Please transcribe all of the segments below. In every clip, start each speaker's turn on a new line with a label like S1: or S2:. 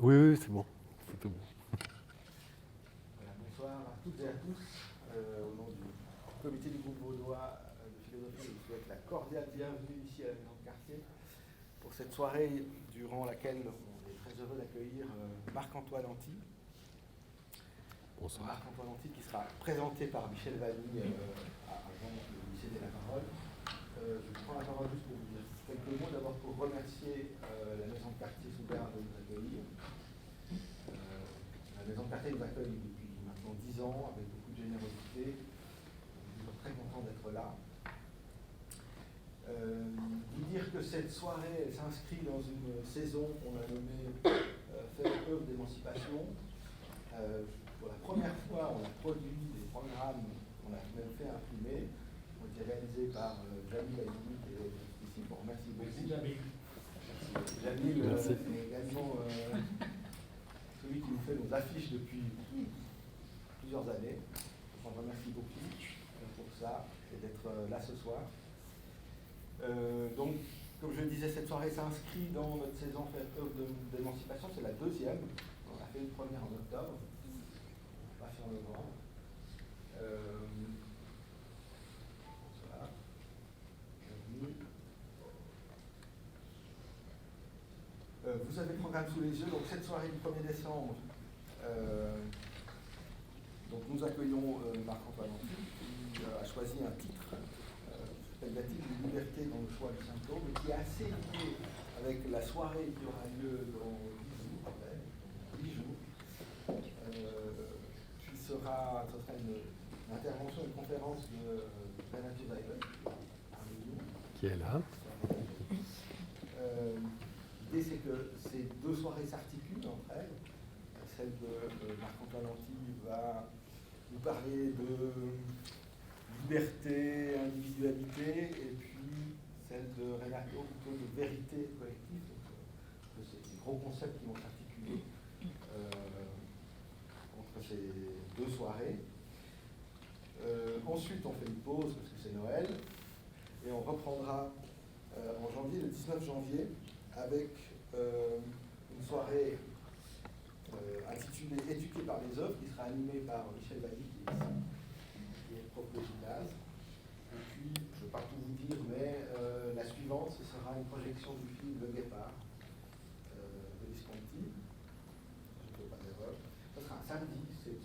S1: Oui, oui, c'est bon. C'est tout bon.
S2: Voilà, bonsoir à toutes et à tous. Au nom du comité du groupe vaudois de philosophie, je vous souhaite la cordiale bienvenue ici à la Maison de Quartier pour cette soirée durant laquelle on est très heureux d'accueillir Marc-Antoine Anty.
S1: Bonsoir.
S2: Marc-Antoine Anty qui sera présenté par Michel Vanny avant de lui céder la parole. Je prends la parole juste pour vous dire quelques mots, d'abord pour remercier la Maison de Quartier Soubert de nous accueillir. La Maison de Quartier nous accueille depuis maintenant 10 ans avec beaucoup de générosité. Nous sommes très contents d'être là. Vous dire que cette soirée s'inscrit dans une saison qu'on a nommée Faire œuvre d'émancipation. Pour la première fois, on a produit des programmes qu'on a même fait imprimer, qui ont été réalisés par Jamil Aïdoui, qui est ici pour remercier beaucoup.
S3: Merci Jamil.
S2: Jamil est également celui qui nous fait nos affiches depuis plusieurs années. Je vous remercie beaucoup pour ça et d'être là ce soir. Donc, comme je le disais, cette soirée s'inscrit dans notre saison Faire œuvre d'émancipation. C'est la deuxième. On a fait une première en octobre. On va faire en novembre. Voilà. Bienvenue. Vous avez le programme sous les yeux. Donc, cette soirée du 1er décembre, donc nous accueillons Marc-Antoine Anty, qui a choisi un titre relatif de liberté dans le choix du symptôme, et qui est assez lié avec la soirée qui aura lieu dans 10 jours, qui sera une intervention, une conférence de Renate Weibel,
S1: Qui est là.
S2: L'idée, c'est que ces deux soirées s'articulent entre elles. Celle de Marc-Antoine Anty va nous parler de liberté, individualité, et puis celle de Renato plutôt de vérité collective. Donc, c'est des gros concepts qui vont s'articuler entre ces deux soirées. Ensuite, on fait une pause parce que c'est Noël, et on reprendra en janvier, le 19 janvier, avec une soirée intitulée Éduqué par les œuvres, qui sera animée par Michel Vanny, qui est ici, qui est prof de gymnase. Et puis, je ne vais pas tout vous dire, mais la suivante, ce sera une projection du film Le Guépard de Visconti. Je ne fais pas d'erreur. Ce sera un samedi, c'est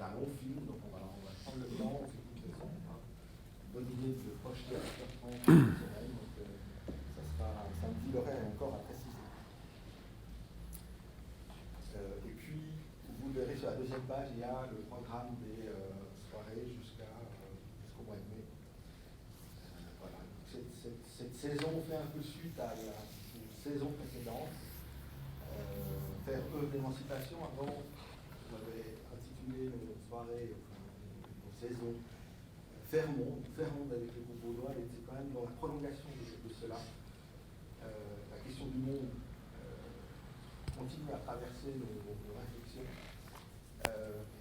S2: un long film, donc on va prendre le temps, c'est toute façon. Bonne idée de le projeter à 7h30 semaine, donc ça sera un samedi, l'horaire est encore à préciser. Et puis, vous le verrez sur la deuxième page, il y a le programme des soirées jusqu'au mois de mai. Voilà. Cette saison fait un peu suite à la saison précédente. Faire œuvre d'émancipation. Avant, on avait intitulé nos soirées, nos saisons, Faire monde avec le groupe vaudois, et c'est quand même dans la prolongation de cela. La question du monde continue à traverser nos réflexions.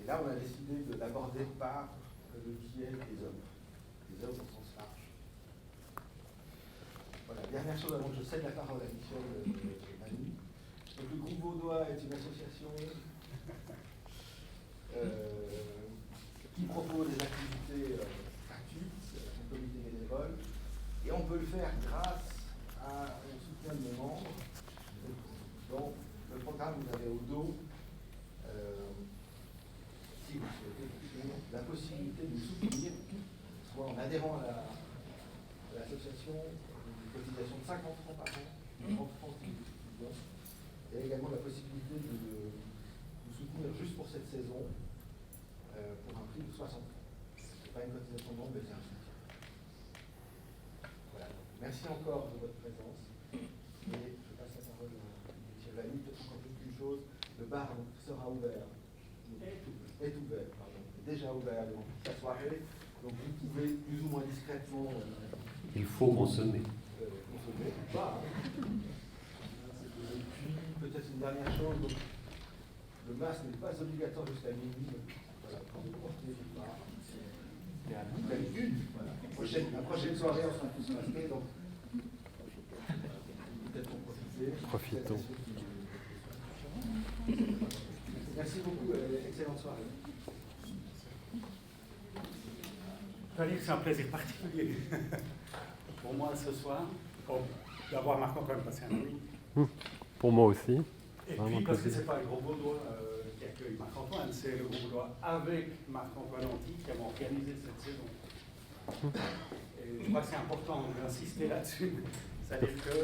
S2: Et là, on a décidé d'aborder par le biais des œuvres au sens large. Voilà, dernière chose avant que je cède la parole à Michel Vanny. Donc, le groupe vaudois est une association qui propose des activités gratuites, un comité bénévole, et on peut le faire grâce au soutien de nos membres. Donc, le programme, vous avez au dos, si vous souhaitez, la possibilité de nous soutenir, soit en adhérant à l'association, une cotisation de 50 francs par an, 30 francs qui nous donne. Il y a également la possibilité de nous soutenir juste pour cette saison, pour un prix de 60 francs. Ce n'est pas une cotisation longue, mais c'est un soutien. Voilà. Merci encore de votre présence. Et je passe la parole à Michel Vanny. Peut-être encore une chose, le bar sera ouvert. Est ouvert, pardon. Est déjà ouvert devant toute la soirée. Donc vous pouvez plus ou moins discrètement
S1: Il faut consommer.
S2: Consommer ou pas. Et puis peut-être une dernière chose, donc, le masque n'est pas obligatoire jusqu'à minuit. Voilà, quand vous le portez, pas. C'est un bout d'habitude. Voilà. La prochaine soirée, on sera tous masqués, donc peut-être en profiter.
S1: Profitons.
S2: Merci beaucoup et excellente soirée.
S3: Je dois dire que c'est un plaisir particulier pour moi ce soir d'avoir Marc-Antoine passé un ami.
S1: Pour moi aussi.
S3: Et
S1: Vraiment
S3: puis parce que
S1: plaisir.
S3: ce n'est pas le Gros Vaudois qui accueille Marc-Antoine, c'est le Gros Vaudois avec Marc-Antoine Anti qui avons organisé cette saison. Et je crois que c'est important d'insister là-dessus, c'est-à-dire que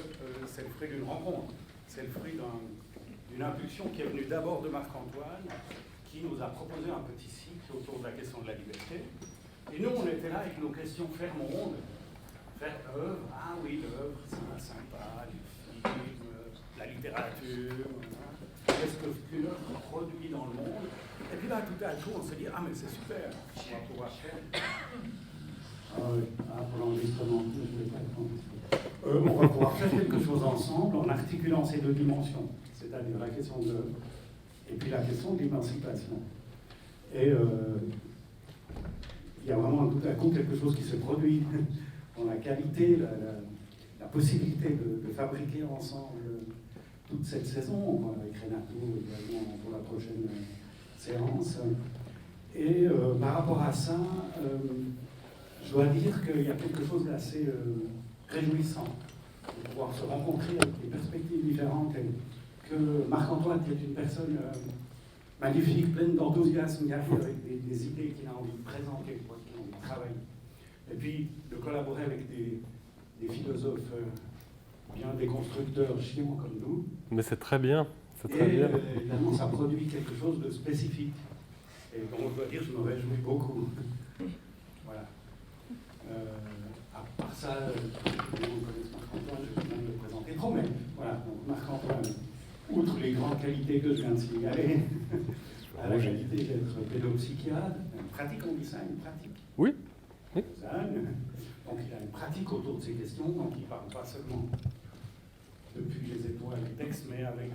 S3: c'est le fruit d'une rencontre, c'est le fruit d'une impulsion qui est venue d'abord de Marc-Antoine, qui nous a proposé un petit cycle autour de la question de la liberté. Et nous, on était là avec nos questions faire monde, faire œuvre. Ah oui, l'œuvre, c'est sympa, les films, la littérature. Qu'est-ce qu'une œuvre produit dans le monde? Et puis là, tout à coup, on se dit, ah mais c'est super, on va pouvoir faire. Ah oui, pour l'enregistrement, je ne vais pas répondre. On va pouvoir faire quelque chose ensemble en articulant ces deux dimensions, c'est-à-dire la question de l'œuvre et puis la question de l'émancipation. Et il y a vraiment tout à coup quelque chose qui se produit dans la qualité, la possibilité de fabriquer ensemble toute cette saison, avec Renato également pour la prochaine séance. Et par rapport à ça, je dois dire qu'il y a quelque chose d'assez réjouissant de pouvoir se rencontrer avec des perspectives différentes et que Marc-Antoine, qui est une personne magnifique, pleine d'enthousiasme, qui arrive avec des idées qu'il a envie de présenter, qu'il a envie de travailler. Et puis de collaborer avec des philosophes bien des constructeurs chiants comme nous.
S1: Mais c'est très bien. C'est très bien.
S3: Évidemment, ça produit quelque chose de spécifique. Et donc, je dois dire, je me réjouis beaucoup. Voilà. À part ça, vous connaissez Marc-Antoine, je vais bien le présenter trop, mais voilà, donc Marc-Antoine, outre les grandes qualités que je viens de signaler, a la qualité d'être pédopsychiatre, une pratique, on dit ça, une pratique.
S1: Oui. Oui.
S3: Donc il a une pratique autour de ces questions, donc il ne parle pas seulement depuis les étoiles du texte, mais avec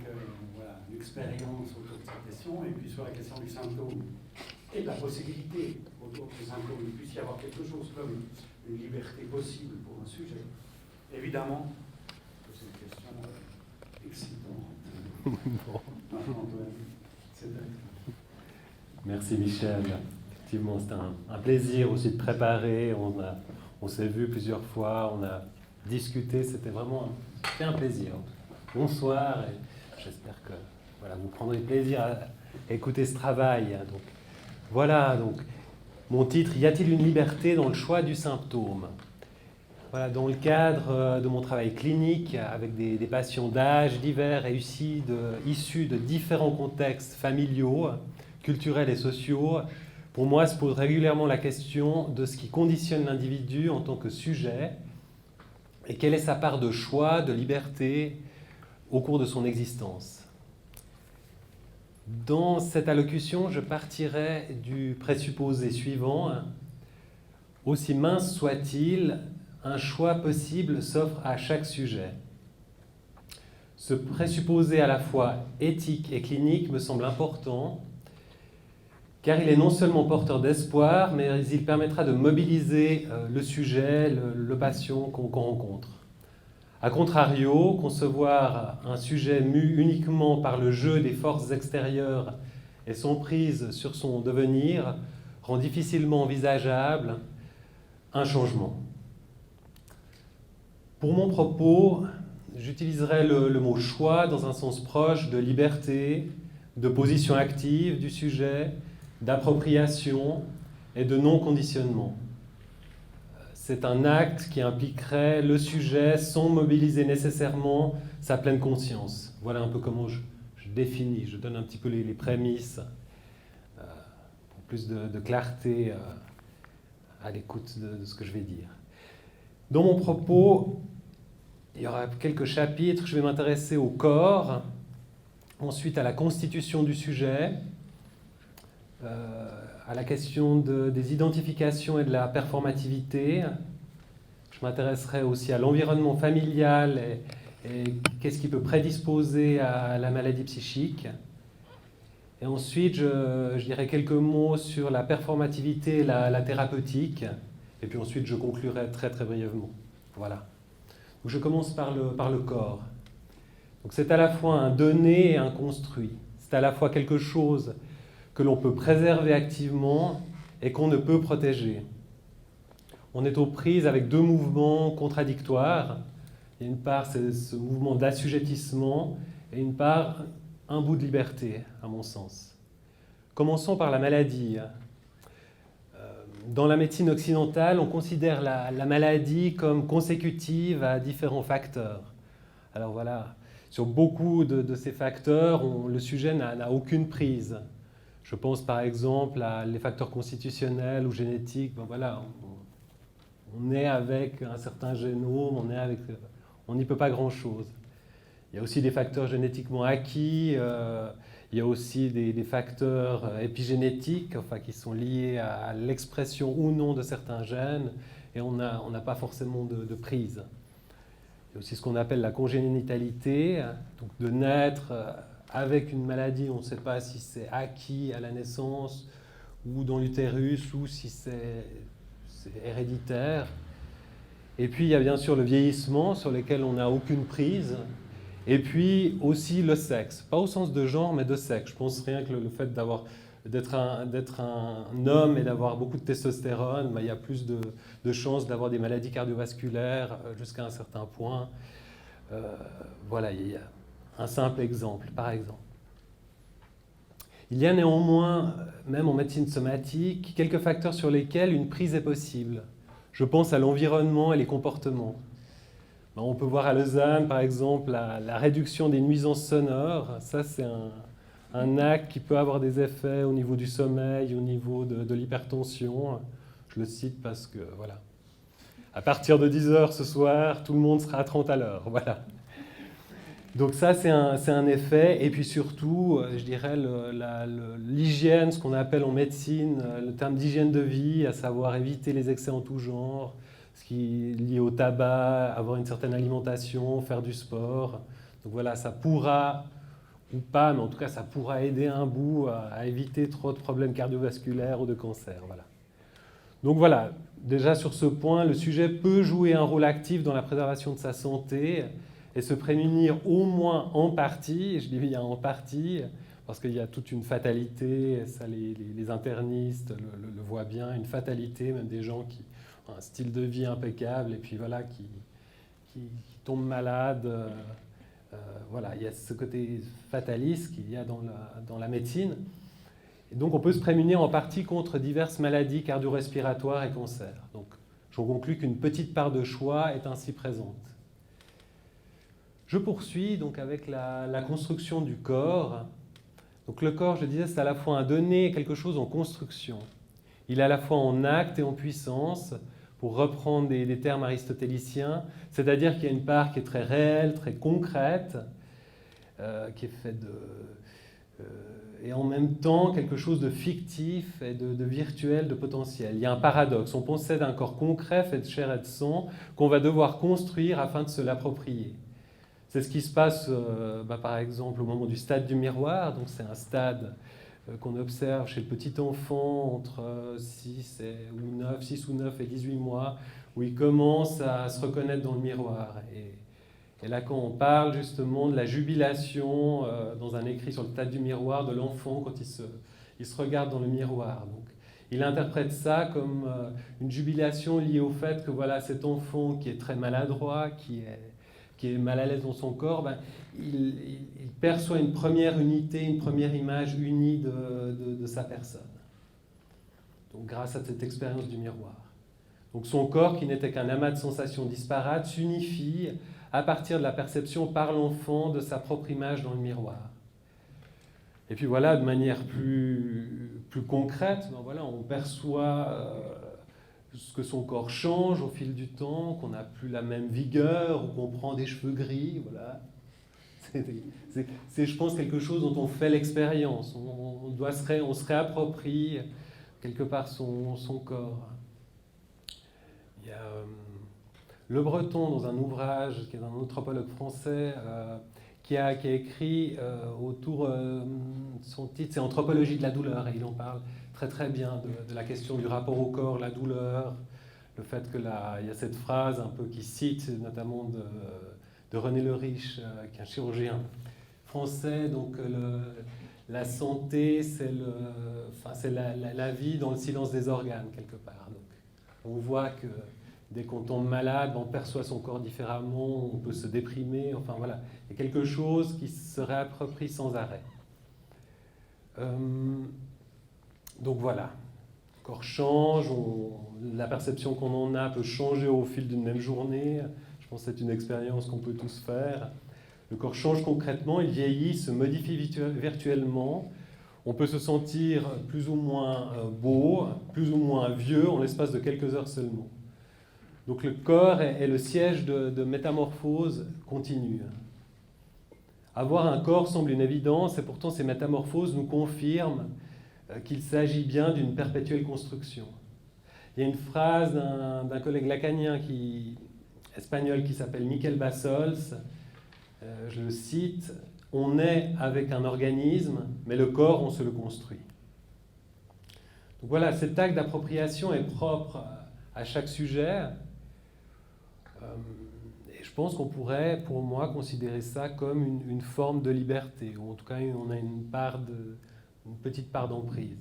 S3: voilà, une expérience autour de cette question, et puis sur la question du symptôme, et de la possibilité autour du symptôme, il puisse y avoir quelque chose comme une liberté possible pour un sujet. Évidemment, c'est une question excitante. Marc-Antoine, c'est d'accord.
S1: Merci Michel. Effectivement, c'était un plaisir aussi de préparer. On s'est vu plusieurs fois, on a discuté. C'était vraiment un plaisir. Bonsoir et j'espère que voilà, vous prendrez plaisir à écouter ce travail. Donc, voilà, donc, mon titre, Y a-t-il une liberté dans le choix du symptôme? Voilà, dans le cadre de mon travail clinique avec des patients d'âge divers et issus de différents contextes familiaux, culturels et sociaux, pour moi, se pose régulièrement la question de ce qui conditionne l'individu en tant que sujet et quelle est sa part de choix, de liberté au cours de son existence. Dans cette allocution, je partirai du présupposé suivant. Aussi mince soit-il, un choix possible s'offre à chaque sujet. Ce présupposé à la fois éthique et clinique me semble important, car il est non seulement porteur d'espoir, mais il permettra de mobiliser le sujet, le patient qu'on rencontre. A contrario, concevoir un sujet mu uniquement par le jeu des forces extérieures et son prise sur son devenir rend difficilement envisageable un changement. Pour mon propos, j'utiliserai le mot « choix » dans un sens proche de liberté, de position active du sujet, d'appropriation et de non-conditionnement. C'est un acte qui impliquerait le sujet sans mobiliser nécessairement sa pleine conscience. Voilà un peu comment je définis, je donne un petit peu les prémices pour plus de clarté à l'écoute de ce que je vais dire. Dans mon propos, il y aura quelques chapitres. Je vais m'intéresser au corps, ensuite à la constitution du sujet, à la question des identifications et de la performativité. Je m'intéresserai aussi à l'environnement familial et qu'est-ce qui peut prédisposer à la maladie psychique. Et ensuite, je dirai quelques mots sur la performativité et la thérapeutique. Et puis ensuite, je conclurai très très brièvement. Voilà. Donc je commence par le corps. Donc c'est à la fois un donné et un construit. C'est à la fois quelque chose que l'on peut préserver activement et qu'on ne peut protéger. On est aux prises avec deux mouvements contradictoires. Il y a une part, c'est ce mouvement d'assujettissement, et une part, un bout de liberté, à mon sens. Commençons par la maladie. Dans la médecine occidentale, on considère la maladie comme consécutive à différents facteurs. Alors voilà, sur beaucoup de ces facteurs, le sujet n'a aucune prise. Je pense par exemple à les facteurs constitutionnels ou génétiques. Ben voilà, on est avec un certain génome, on n'y peut pas grand-chose. Il y a aussi des facteurs génétiquement acquis, il y a aussi des facteurs épigénétiques, enfin, qui sont liés à l'expression ou non de certains gènes, et on n'a pas forcément de prise. Il y a aussi ce qu'on appelle la congénitalité, donc de naître avec une maladie, on ne sait pas si c'est acquis à la naissance ou dans l'utérus ou si c'est héréditaire. Et puis il y a bien sûr le vieillissement sur lequel on n'a aucune prise. Et puis aussi le sexe, pas au sens de genre mais de sexe. Je pense rien que le fait d'être un homme et d'avoir beaucoup de testostérone, il y a plus de chances d'avoir des maladies cardiovasculaires jusqu'à un certain point. Voilà, il y a un simple exemple, par exemple. Il y a néanmoins, même en médecine somatique, quelques facteurs sur lesquels une prise est possible. Je pense à l'environnement et les comportements. On peut voir à Lausanne, par exemple, la réduction des nuisances sonores. Ça, c'est un acte qui peut avoir des effets au niveau du sommeil, au niveau de l'hypertension. Je le cite parce que, voilà. À partir de 10h ce soir, tout le monde sera à 30 à l'heure. Voilà. Donc ça, c'est un effet. Et puis surtout, je dirais, l'hygiène, ce qu'on appelle en médecine le terme d'hygiène de vie, à savoir éviter les excès en tout genre, ce qui est lié au tabac, avoir une certaine alimentation, faire du sport. Donc voilà, ça pourra, ou pas, mais en tout cas, ça pourra aider un bout à éviter trop de problèmes cardiovasculaires ou de cancer. Voilà. Donc voilà, déjà sur ce point, le sujet peut jouer un rôle actif dans la préservation de sa santé et se prémunir au moins en partie, je dis bien en partie, parce qu'il y a toute une fatalité, ça les internistes le voient bien, une fatalité, même des gens qui ont un style de vie impeccable et puis voilà, qui tombent malades. Voilà, il y a ce côté fataliste qu'il y a dans la médecine. Et donc on peut se prémunir en partie contre diverses maladies cardio-respiratoires et cancers. Donc j'en conclus qu'une petite part de choix est ainsi présente. Je poursuis donc avec la construction du corps. Donc le corps, je disais, c'est à la fois un donné et quelque chose en construction. Il est à la fois en acte et en puissance, pour reprendre des termes aristotéliciens, c'est-à-dire qu'il y a une part qui est très réelle, très concrète, qui est faite et en même temps quelque chose de fictif et de virtuel, de potentiel. Il y a un paradoxe. On possède un corps concret fait de chair et de sang qu'on va devoir construire afin de se l'approprier. C'est ce qui se passe, par exemple, au moment du stade du miroir. Donc, c'est un stade qu'on observe chez le petit enfant entre 6 ou 9 et 18 mois, où il commence à se reconnaître dans le miroir. Et là, quand on parle justement de la jubilation dans un écrit sur le stade du miroir de l'enfant quand il se regarde dans le miroir. Donc, il interprète ça comme une jubilation liée au fait que voilà, cet enfant qui est très maladroit, qui est mal à l'aise dans son corps, il perçoit une première unité, une première image unie de sa personne. Donc, grâce à cette expérience du miroir. Donc, son corps, qui n'était qu'un amas de sensations disparates, s'unifie à partir de la perception par l'enfant de sa propre image dans le miroir. Et puis voilà, de manière plus concrète, voilà, on perçoit que son corps change au fil du temps, qu'on n'a plus la même vigueur, ou qu'on prend des cheveux gris, voilà. C'est, je pense, quelque chose dont on fait l'expérience. On se réapproprie quelque part son corps. Il y a Le Breton, dans un ouvrage, qui est un anthropologue français, qui a écrit autour, son titre, c'est Anthropologie de la douleur, et il en parle très très bien de la question du rapport au corps, la douleur, le fait qu'il y a cette phrase un peu qui cite notamment de René Le Riche, qui est un chirurgien français, donc la santé, c'est la vie dans le silence des organes, quelque part. Donc, on voit que dès qu'on tombe malade, on perçoit son corps différemment, on peut se déprimer, enfin voilà. Il y a quelque chose qui se réapproprie sans arrêt. Donc voilà. Le corps change, la perception qu'on en a peut changer au fil d'une même journée. Je pense que c'est une expérience qu'on peut tous faire. Le corps change concrètement, il vieillit, se modifie virtuellement. On peut se sentir plus ou moins beau, plus ou moins vieux en l'espace de quelques heures seulement. Donc le corps est le siège de métamorphoses continues. Avoir un corps semble une évidence, et pourtant ces métamorphoses nous confirment qu'il s'agit bien d'une perpétuelle construction. Il y a une phrase d'un collègue lacanien espagnol qui s'appelle Miquel Bassols, je le cite, « On est avec un organisme, mais le corps, on se le construit ». Donc voilà, cet acte d'appropriation est propre à chaque sujet. Et je pense qu'on pourrait, pour moi, considérer ça comme une forme de liberté, ou en tout cas, on a une petite part d'emprise.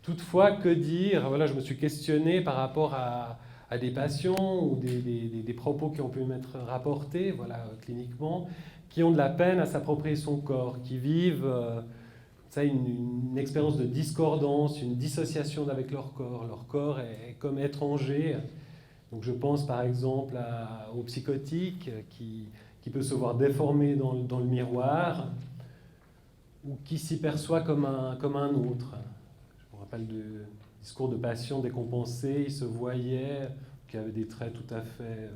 S1: Toutefois, que dire? Voilà, je me suis questionné par rapport à des patients ou des propos qui ont pu m'être rapportés, voilà, cliniquement, qui ont de la peine à s'approprier son corps, qui vivent une expérience de discordance, une dissociation avec leur corps. Leur corps est comme étranger. Donc je pense par exemple au psychotique qui peut se voir déformé dans le miroir ou qui s'y perçoit comme un autre. Je me rappelle du discours de patient décompensé, il se voyait qui avait des traits tout à fait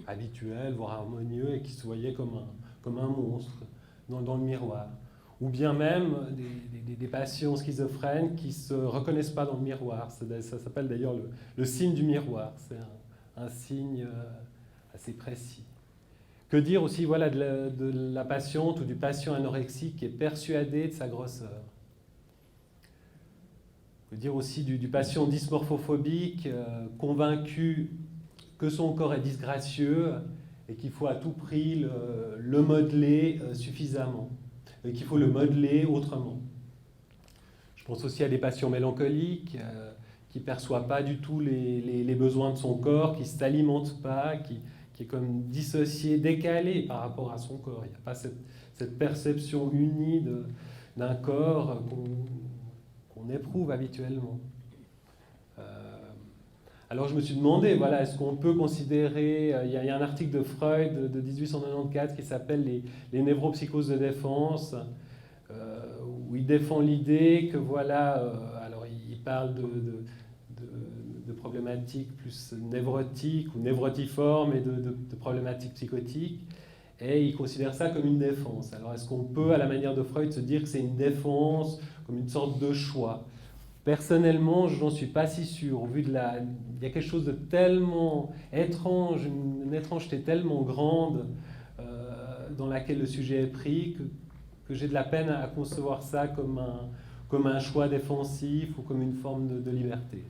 S1: habituels, voire harmonieux, et qui se voyait comme un monstre dans le miroir. Ou bien même des patients schizophrènes qui ne se reconnaissent pas dans le miroir. Ça s'appelle d'ailleurs le signe du miroir. C'est un signe assez précis. Que dire aussi voilà, de la patiente ou du patient anorexique qui est persuadé de sa grosseur. Que dire aussi du patient dysmorphophobique convaincu que son corps est disgracieux et qu'il faut à tout prix le modeler suffisamment, et qu'il faut le modeler autrement. Je pense aussi à des patients mélancoliques qui ne perçoivent pas du tout les besoins de son corps, qui ne s'alimentent pas, qui est comme dissocié, décalé par rapport à son corps. Il n'y a pas cette perception unie d'un corps qu'on éprouve habituellement. Alors je me suis demandé, voilà, est-ce qu'on peut considérer, il y a un article de Freud de 1894 qui s'appelle les névropsychoses de défense, où il défend l'idée que voilà, alors il parle de problématiques plus névrotiques ou névrotiformes et de problématiques psychotiques, et il considère ça comme une défense. Alors est-ce qu'on peut, à la manière de Freud, se dire que c'est une défense, comme une sorte de choix? Personnellement, je n'en suis pas si sûr. Au vu il y a quelque chose de tellement étrange, une étrangeté tellement grande dans laquelle le sujet est pris que j'ai de la peine à concevoir ça comme un choix défensif ou comme une forme de liberté.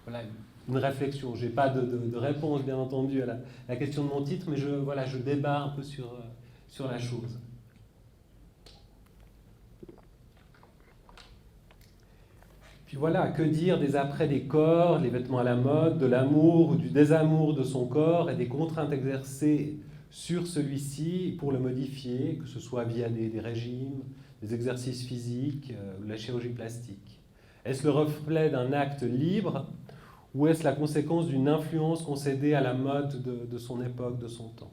S1: Voilà une réflexion. Je n'ai pas de réponse, bien entendu, à la question de mon titre, mais je débat un peu sur la chose. Puis voilà, que dire des apprêts des corps, les vêtements à la mode, de l'amour ou du désamour de son corps et des contraintes exercées sur celui-ci pour le modifier, que ce soit via des régimes, des exercices physiques ou la chirurgie plastique. Est-ce le reflet d'un acte libre ou est-ce la conséquence d'une influence concédée à la mode de son époque, de son temps?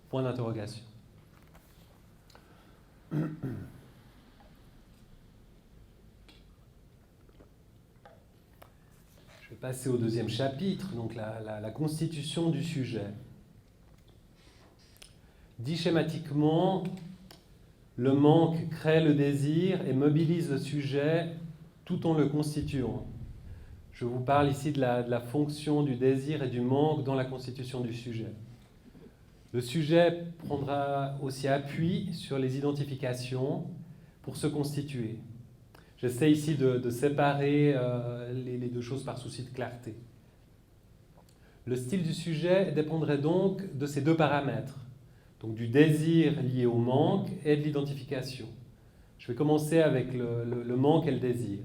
S1: Point d'interrogation. Je vais passer au deuxième chapitre, donc la constitution du sujet. Dit schématiquement, le manque crée le désir et mobilise le sujet tout en le constituant. Je vous parle ici de la fonction du désir et du manque dans la constitution du sujet. Le sujet prendra aussi appui sur les identifications pour se constituer. J'essaie ici de séparer les deux choses par souci de clarté. Le style du sujet dépendrait donc de ces deux paramètres, donc du désir lié au manque et de l'identification. Je vais commencer avec le manque et le désir.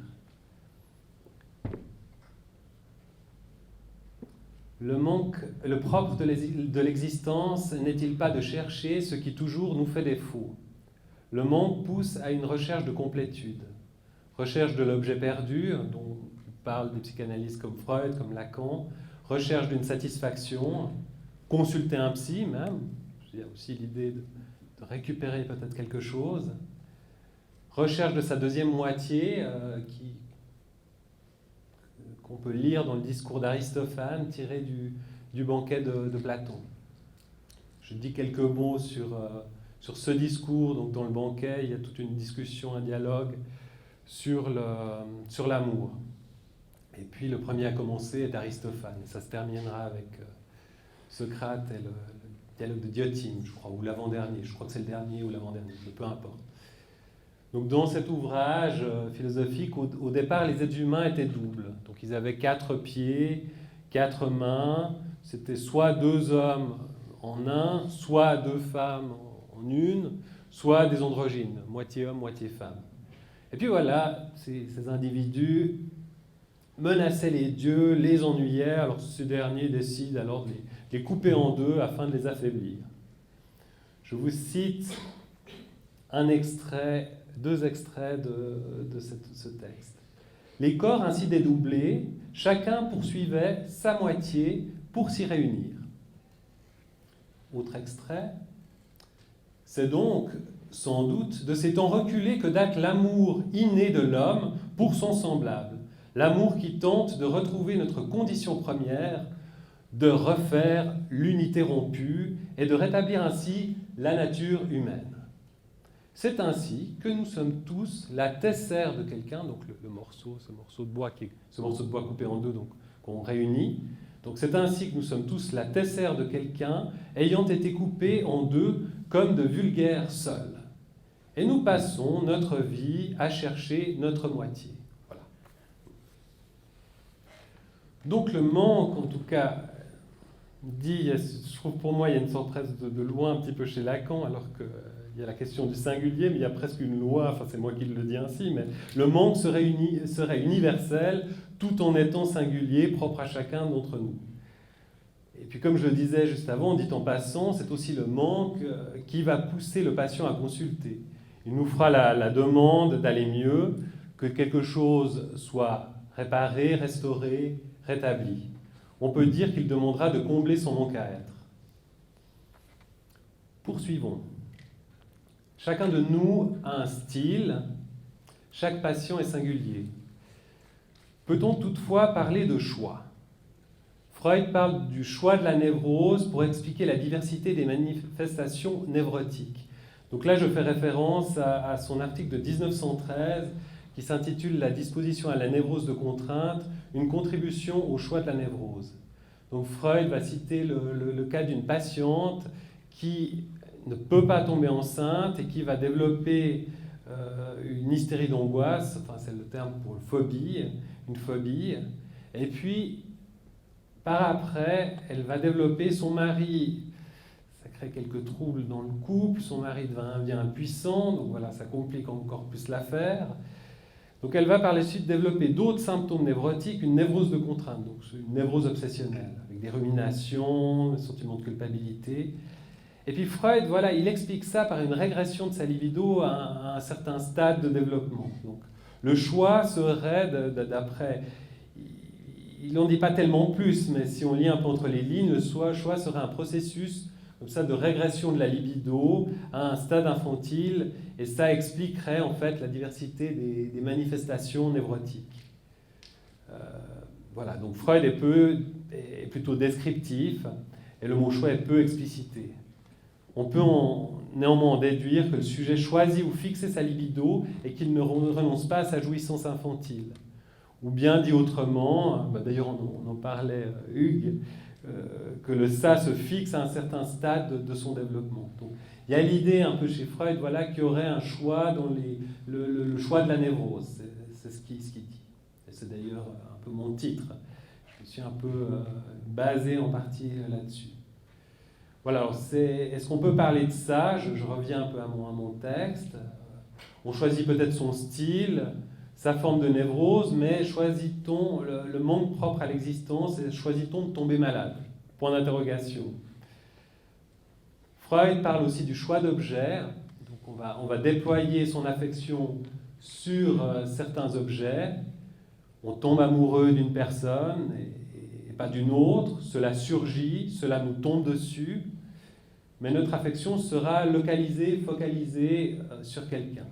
S1: Le propre de l'existence n'est-il pas de chercher ce qui toujours nous fait défaut? Le manque pousse à une recherche de complétude, recherche de l'objet perdu, dont parlent des psychanalystes comme Freud, comme Lacan, recherche d'une satisfaction, consulter un psy même, il y a aussi l'idée de récupérer peut-être quelque chose, recherche de sa deuxième moitié, qu'on peut lire dans le discours d'Aristophane, tiré du banquet de Platon. Je dis quelques mots sur ce discours. Donc dans le banquet, il y a toute une discussion, un dialogue sur l'amour. Et puis le premier à commencer est Aristophane. Et ça se terminera avec Socrate et le dialogue de Diotime, je crois, ou l'avant-dernier. Je crois que c'est le dernier ou l'avant-dernier, mais peu importe. Donc dans cet ouvrage philosophique, au départ, les êtres humains étaient doubles. Donc ils avaient 4 pieds, 4 mains. C'était soit 2 hommes en un, soit 2 femmes en une, soit des androgynes, moitié homme, moitié femme. Et puis voilà, ces individus menaçaient les dieux, les ennuyaient, alors ce dernier décide alors de les couper en deux afin de les affaiblir. Je vous cite deux extraits de ce texte. Les corps ainsi dédoublés, chacun poursuivait sa moitié pour s'y réunir. Autre extrait. C'est donc, sans doute, de ces temps reculés que date l'amour inné de l'homme pour son semblable. L'amour qui tente de retrouver notre condition première, de refaire l'unité rompue et de rétablir ainsi la nature humaine. C'est ainsi que nous sommes tous la tessère de quelqu'un, donc ce morceau de bois coupé en deux, donc qu'on réunit. Donc c'est ainsi que nous sommes tous la tessère de quelqu'un ayant été coupé en deux comme de vulgaires sols. Et nous passons notre vie à chercher notre moitié. Voilà. Donc le manque, en tout cas, je trouve pour moi, il y a une sorte presque de loi un petit peu chez Lacan, alors qu'il y a la question du singulier, mais il y a presque une loi, enfin c'est moi qui le dis ainsi, mais le manque serait universel, tout en étant singulier, propre à chacun d'entre nous. Et puis comme je le disais juste avant, dit en passant, c'est aussi le manque qui va pousser le patient à consulter. Il nous fera la demande d'aller mieux, que quelque chose soit réparé, restauré, rétabli. On peut dire qu'il demandera de combler son manque à être. Poursuivons. Chacun de nous a un style, chaque patient est singulier. Peut-on toutefois parler de choix ? Freud parle du choix de la névrose pour expliquer la diversité des manifestations névrotiques. Donc là, je fais référence à son article de 1913 qui s'intitule « La disposition à la névrose de contrainte, une contribution au choix de la névrose ». Donc Freud va citer le cas d'une patiente qui ne peut pas tomber enceinte et qui va développer une hystérie d'angoisse, enfin c'est le terme pour une phobie, et puis par après, elle va développer son mari, ça crée quelques troubles dans le couple, son mari devient impuissant, donc voilà, ça complique encore plus l'affaire. Donc elle va par la suite développer d'autres symptômes névrotiques, une névrose de contrainte, donc une névrose obsessionnelle, avec des ruminations, un sentiment de culpabilité. Et puis Freud, voilà, il explique ça par une régression de sa libido à un certain stade de développement. Donc le choix serait, d'après, il n'en dit pas tellement plus, mais si on lit un peu entre les lignes, le choix serait un processus comme ça, de régression de la libido à un stade infantile, et ça expliquerait en fait la diversité des manifestations névrotiques. Voilà, donc Freud est plutôt descriptif, et le mot choix est peu explicité. On peut néanmoins en déduire que le sujet choisit ou fixe sa libido et qu'il ne renonce pas à sa jouissance infantile. Ou bien dit autrement, d'ailleurs on en parlait Hugues, que le ça se fixe à un certain stade de son développement. Donc, il y a l'idée un peu chez Freud, voilà, qu'il y aurait un choix dans le choix de la névrose. C'est ce qu'il dit. Et c'est d'ailleurs un peu mon titre. Je me suis un peu basé en partie là-dessus. Voilà, alors est-ce qu'on peut parler de ça ? Je reviens un peu à mon texte. On choisit peut-être son style, sa forme de névrose, mais choisit-on le manque propre à l'existence et choisit-on de tomber malade? Point d'interrogation. Freud parle aussi du choix d'objets. Donc on va déployer son affection sur certains objets. On tombe amoureux d'une personne et pas d'une autre. Cela surgit, cela nous tombe dessus. Mais notre affection sera localisée, focalisée sur quelqu'un.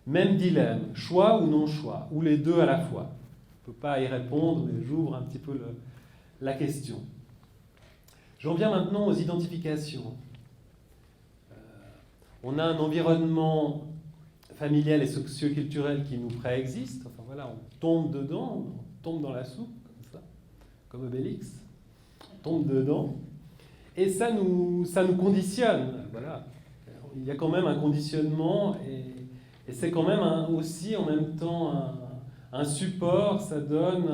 S1: Même dilemme, choix ou non-choix, ou les deux à la fois. On ne peut pas y répondre, mais j'ouvre un petit peu la question. J'en viens maintenant aux identifications. On a un environnement familial et socio-culturel qui nous préexiste. Enfin voilà, on tombe dedans, on tombe dans la soupe, comme ça, comme Obélix. On tombe dedans. Et ça nous conditionne. Voilà. Il y a quand même un conditionnement et c'est quand même aussi en même temps un support, ça donne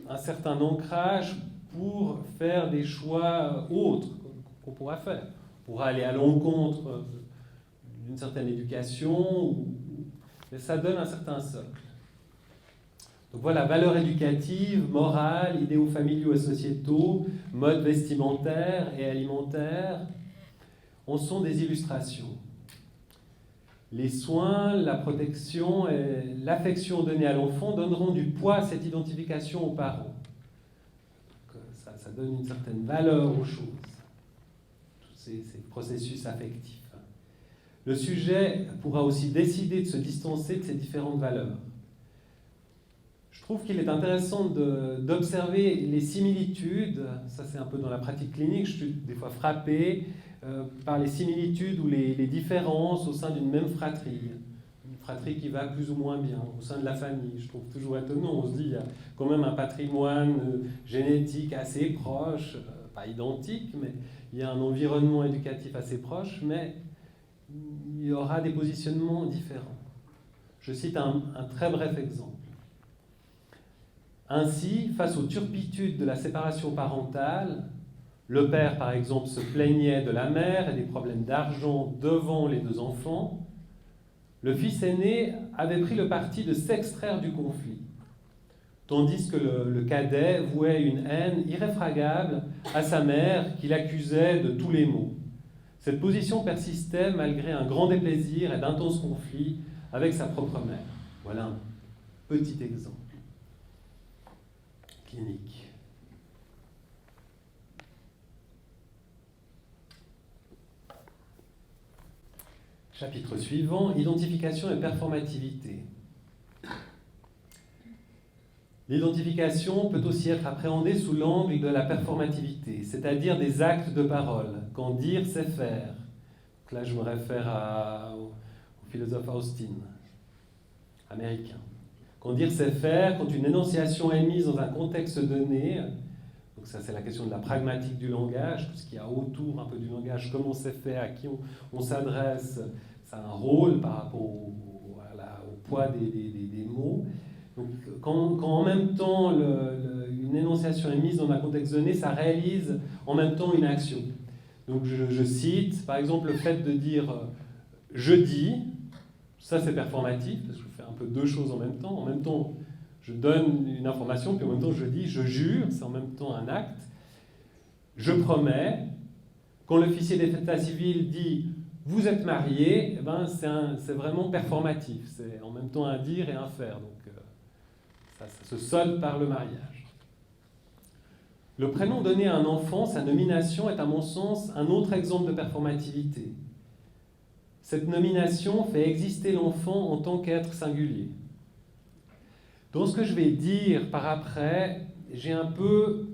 S1: un certain ancrage pour faire des choix autres qu'on pourra faire. On pourra aller à l'encontre d'une certaine éducation, mais ça donne un certain socle. Donc voilà, valeurs éducatives, morales, idéaux familiaux et sociétaux, modes vestimentaires et alimentaires, en sont des illustrations. Les soins, la protection et l'affection donnée à l'enfant donneront du poids à cette identification aux parents. Donc, ça donne une certaine valeur aux choses, tous ces processus affectifs. Le sujet pourra aussi décider de se distancer de ces différentes valeurs. Je trouve qu'il est intéressant d'observer les similitudes, ça c'est un peu dans la pratique clinique, je suis des fois frappé par les similitudes ou les différences au sein d'une même fratrie. Une fratrie qui va plus ou moins bien au sein de la famille. Je trouve toujours étonnant, on se dit il y a quand même un patrimoine génétique assez proche, pas identique, mais il y a un environnement éducatif assez proche, mais il y aura des positionnements différents. Je cite un très bref exemple. Ainsi, face aux turpitudes de la séparation parentale, le père, par exemple, se plaignait de la mère et des problèmes d'argent devant les deux enfants. Le fils aîné avait pris le parti de s'extraire du conflit, tandis que le cadet vouait une haine irréfragable à sa mère qu'il accusait de tous les maux. Cette position persistait malgré un grand déplaisir et d'intenses conflits avec sa propre mère. Voilà un petit exemple clinique. Chapitre suivant, identification et performativité. L'identification peut aussi être appréhendée sous l'angle de la performativité, c'est-à-dire des actes de parole, quand dire c'est faire. Donc là, je me réfère au philosophe Austin, américain. Quand dire c'est faire, quand une énonciation est mise dans un contexte donné, donc ça c'est la question de la pragmatique du langage, tout ce qu'il y a autour un peu du langage, comment c'est fait, à qui on s'adresse, ça a un rôle par rapport au poids des mots. Donc, quand en même temps une énonciation est mise dans un contexte donné, ça réalise en même temps une action. Donc je cite, par exemple, le fait de dire « je dis », ça c'est performatif, parce que je fais un peu deux choses en même temps. En même temps, je donne une information, puis en même temps je dis « je jure », c'est en même temps un acte. « Je promets », quand l'officier d'état civil dit « vous êtes marié », eh ben, c'est vraiment performatif, c'est en même temps un dire et un faire. Donc, ça se solde par le mariage. Le prénom donné à un enfant, sa nomination, est à mon sens un autre exemple de performativité. Cette nomination fait exister l'enfant en tant qu'être singulier. Dans ce que je vais dire par après, j'ai un peu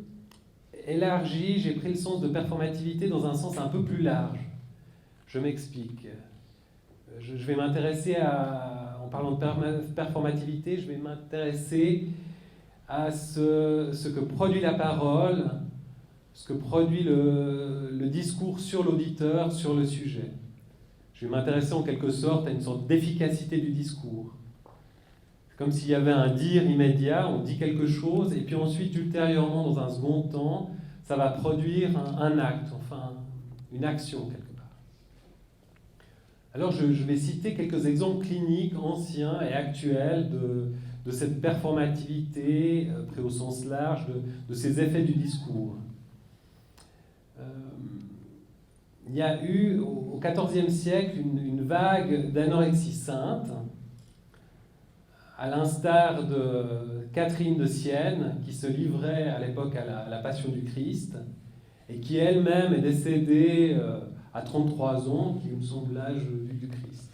S1: élargi, j'ai pris le sens de performativité dans un sens un peu plus large. Je m'explique. Je vais m'intéresser en parlant de performativité, je vais m'intéresser à ce que produit la parole, ce que produit le discours sur l'auditeur, sur le sujet. Je vais m'intéresser en quelque sorte à une sorte d'efficacité du discours. C'est comme s'il y avait un dire immédiat, on dit quelque chose, et puis ensuite, ultérieurement, dans un second temps, ça va produire un acte, enfin une action quelque part. Alors je vais citer quelques exemples cliniques anciens et actuels de cette performativité pris au sens large, de ces effets du discours. Il y a eu au XIVe siècle une vague d'anorexie sainte, à l'instar de Catherine de Sienne, qui se livrait à l'époque à la Passion du Christ, et qui elle-même est décédée à 33 ans, qui me semble l'âge du Christ.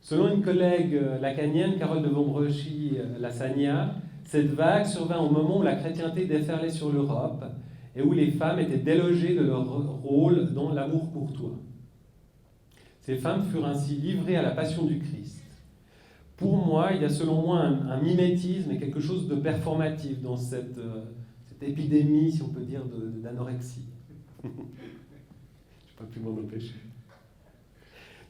S1: Selon une collègue lacanienne, Carole de Vombrochy-Lasagna, cette vague survint au moment où la chrétienté déferlait sur l'Europe et où les femmes étaient délogées de leur rôle dans l'amour courtois. Ces femmes furent ainsi livrées à la passion du Christ. Pour moi, il y a selon moi un mimétisme et quelque chose de performatif dans cette épidémie, si on peut dire, d'anorexie. Je n'ai pas pu m'en empêcher.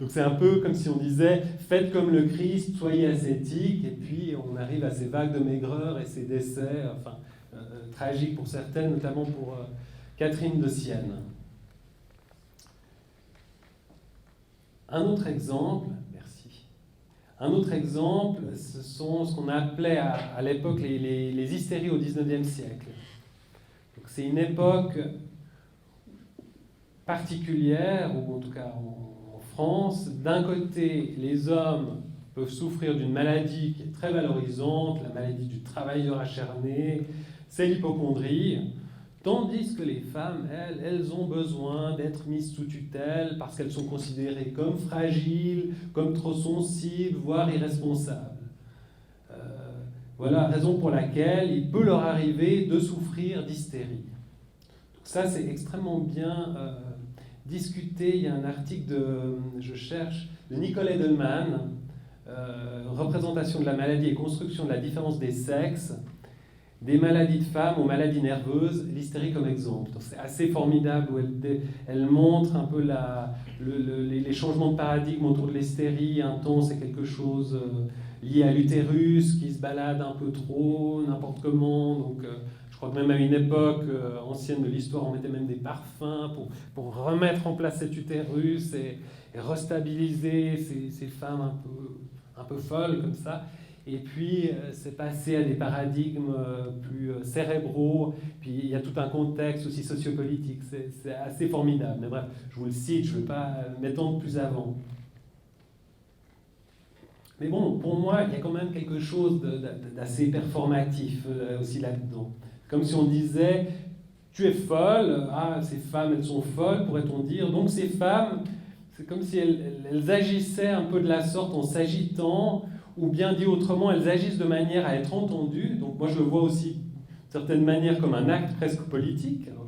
S1: Donc c'est un peu comme si on disait « faites comme le Christ, soyez ascétiques », et puis on arrive à ces vagues de maigreur et ces décès, enfin, tragiques pour certaines, notamment pour Catherine de Sienne. Un autre exemple, Un autre exemple, ce sont ce qu'on appelait à l'époque les hystéries au XIXe siècle. C'est une époque particulière, ou en tout cas en France. D'un côté, les hommes peuvent souffrir d'une maladie qui est très valorisante, la maladie du travailleur acharné, c'est l'hypocondrie, tandis que les femmes, elles ont besoin d'être mises sous tutelle parce qu'elles sont considérées comme fragiles, comme trop sensibles, voire irresponsables. Voilà la raison pour laquelle il peut leur arriver de souffrir d'hystérie. Donc ça, c'est extrêmement bien discuté. Il y a un article de Nicole Edelman, représentation de la maladie et construction de la différence des sexes, des maladies de femmes aux maladies nerveuses, l'hystérie comme exemple. C'est assez formidable où elle montre un peu les changements de paradigme autour de l'hystérie. Un temps, c'est quelque chose lié à l'utérus qui se balade un peu trop, n'importe comment. Donc, je crois que même à une époque ancienne de l'histoire, on mettait même des parfums pour remettre en place cet utérus et restabiliser ces femmes un peu folles comme ça. Et puis, c'est passé à des paradigmes plus cérébraux. Puis, il y a tout un contexte aussi sociopolitique. C'est assez formidable. Mais bref, je vous le cite, je ne vais pas m'étendre plus avant. Mais bon, pour moi, il y a quand même quelque chose d'assez performatif aussi là-dedans. Comme si on disait, tu es folle, ces femmes, elles sont folles, pourrait-on dire. Donc, ces femmes, c'est comme si elles agissaient un peu de la sorte en s'agitant, ou bien dit autrement, elles agissent de manière à être entendues. Donc moi, je le vois aussi, d'une certaine manière, comme un acte presque politique. Alors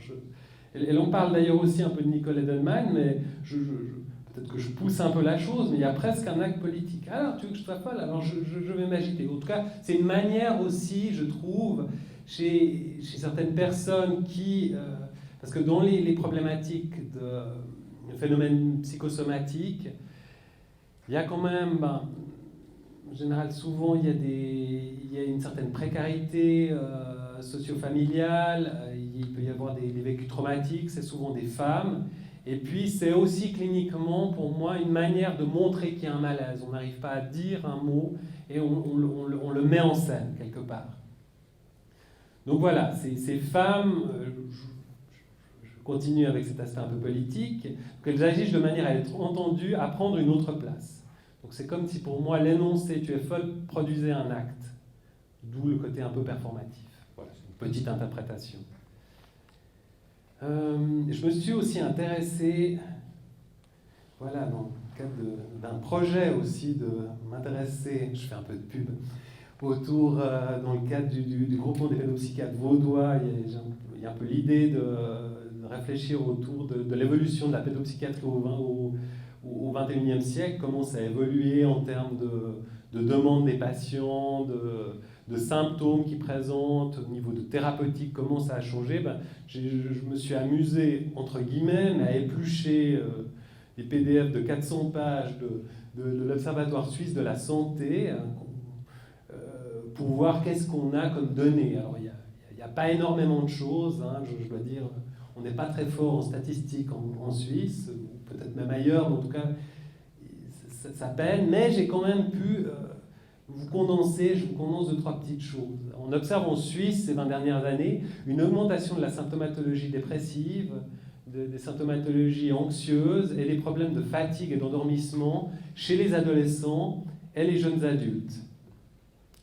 S1: elle en parle d'ailleurs aussi un peu de Nicole Edelman, mais peut-être que je pousse un peu la chose, mais il y a presque un acte politique. Alors, tu veux que je sois folle? Alors, je vais m'agiter. En tout cas, c'est une manière aussi, je trouve, chez certaines personnes qui... parce que dans les problématiques de phénomènes psychosomatiques, il y a quand même... en général, souvent, il y a une certaine précarité socio-familiale, il peut y avoir des vécus traumatiques, c'est souvent des femmes. Et puis, c'est aussi cliniquement, pour moi, une manière de montrer qu'il y a un malaise. On n'arrive pas à dire un mot et on le met en scène, quelque part. Donc voilà, ces femmes, je continue avec cet aspect un peu politique, qu'elles agissent de manière à être entendues, à prendre une autre place. Donc c'est comme si pour moi l'énoncé « tu es folle » produisait un acte, d'où le côté un peu performatif. Voilà, c'est une petite interprétation. Je me suis aussi intéressé, voilà, dans le cadre d'un projet aussi, de m'intéresser, je fais un peu de pub, autour, dans le cadre du groupement des pédopsychiatres vaudois, il y a un peu l'idée de réfléchir autour de l'évolution de la pédopsychiatrie au XXIe siècle, comment ça a évolué en termes de demande des patients, de symptômes qu'ils présentent, au niveau de thérapeutique, comment ça a changé. Je me suis amusé, entre guillemets, à éplucher des PDF de 400 pages de l'Observatoire suisse de la santé pour voir qu'est-ce qu'on a comme données. Alors, il n'y a pas énormément de choses, hein, je dois dire. On n'est pas très fort en statistiques en Suisse, ou peut-être même ailleurs, mais en tout cas, sa peine, mais j'ai quand même pu je vous condense 2-3 petites choses. On observe en Suisse, ces 20 dernières années, une augmentation de la symptomatologie dépressive, des symptomatologies anxieuses et des problèmes de fatigue et d'endormissement chez les adolescents et les jeunes adultes.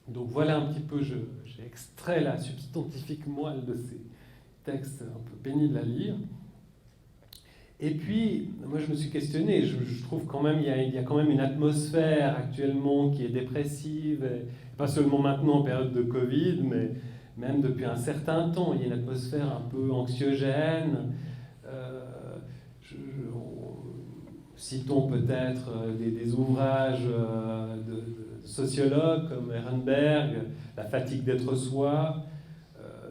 S1: Donc voilà un petit peu, j'ai extrait la substantifique moelle de ces textes un peu pénibles à lire. Et puis, moi je me suis questionné, je trouve quand même il y a quand même une atmosphère actuellement qui est dépressive, et pas seulement maintenant en période de Covid, mais même depuis un certain temps. Il y a une atmosphère un peu anxiogène. Citons peut-être des ouvrages de sociologues comme Ehrenberg, La fatigue d'être soi.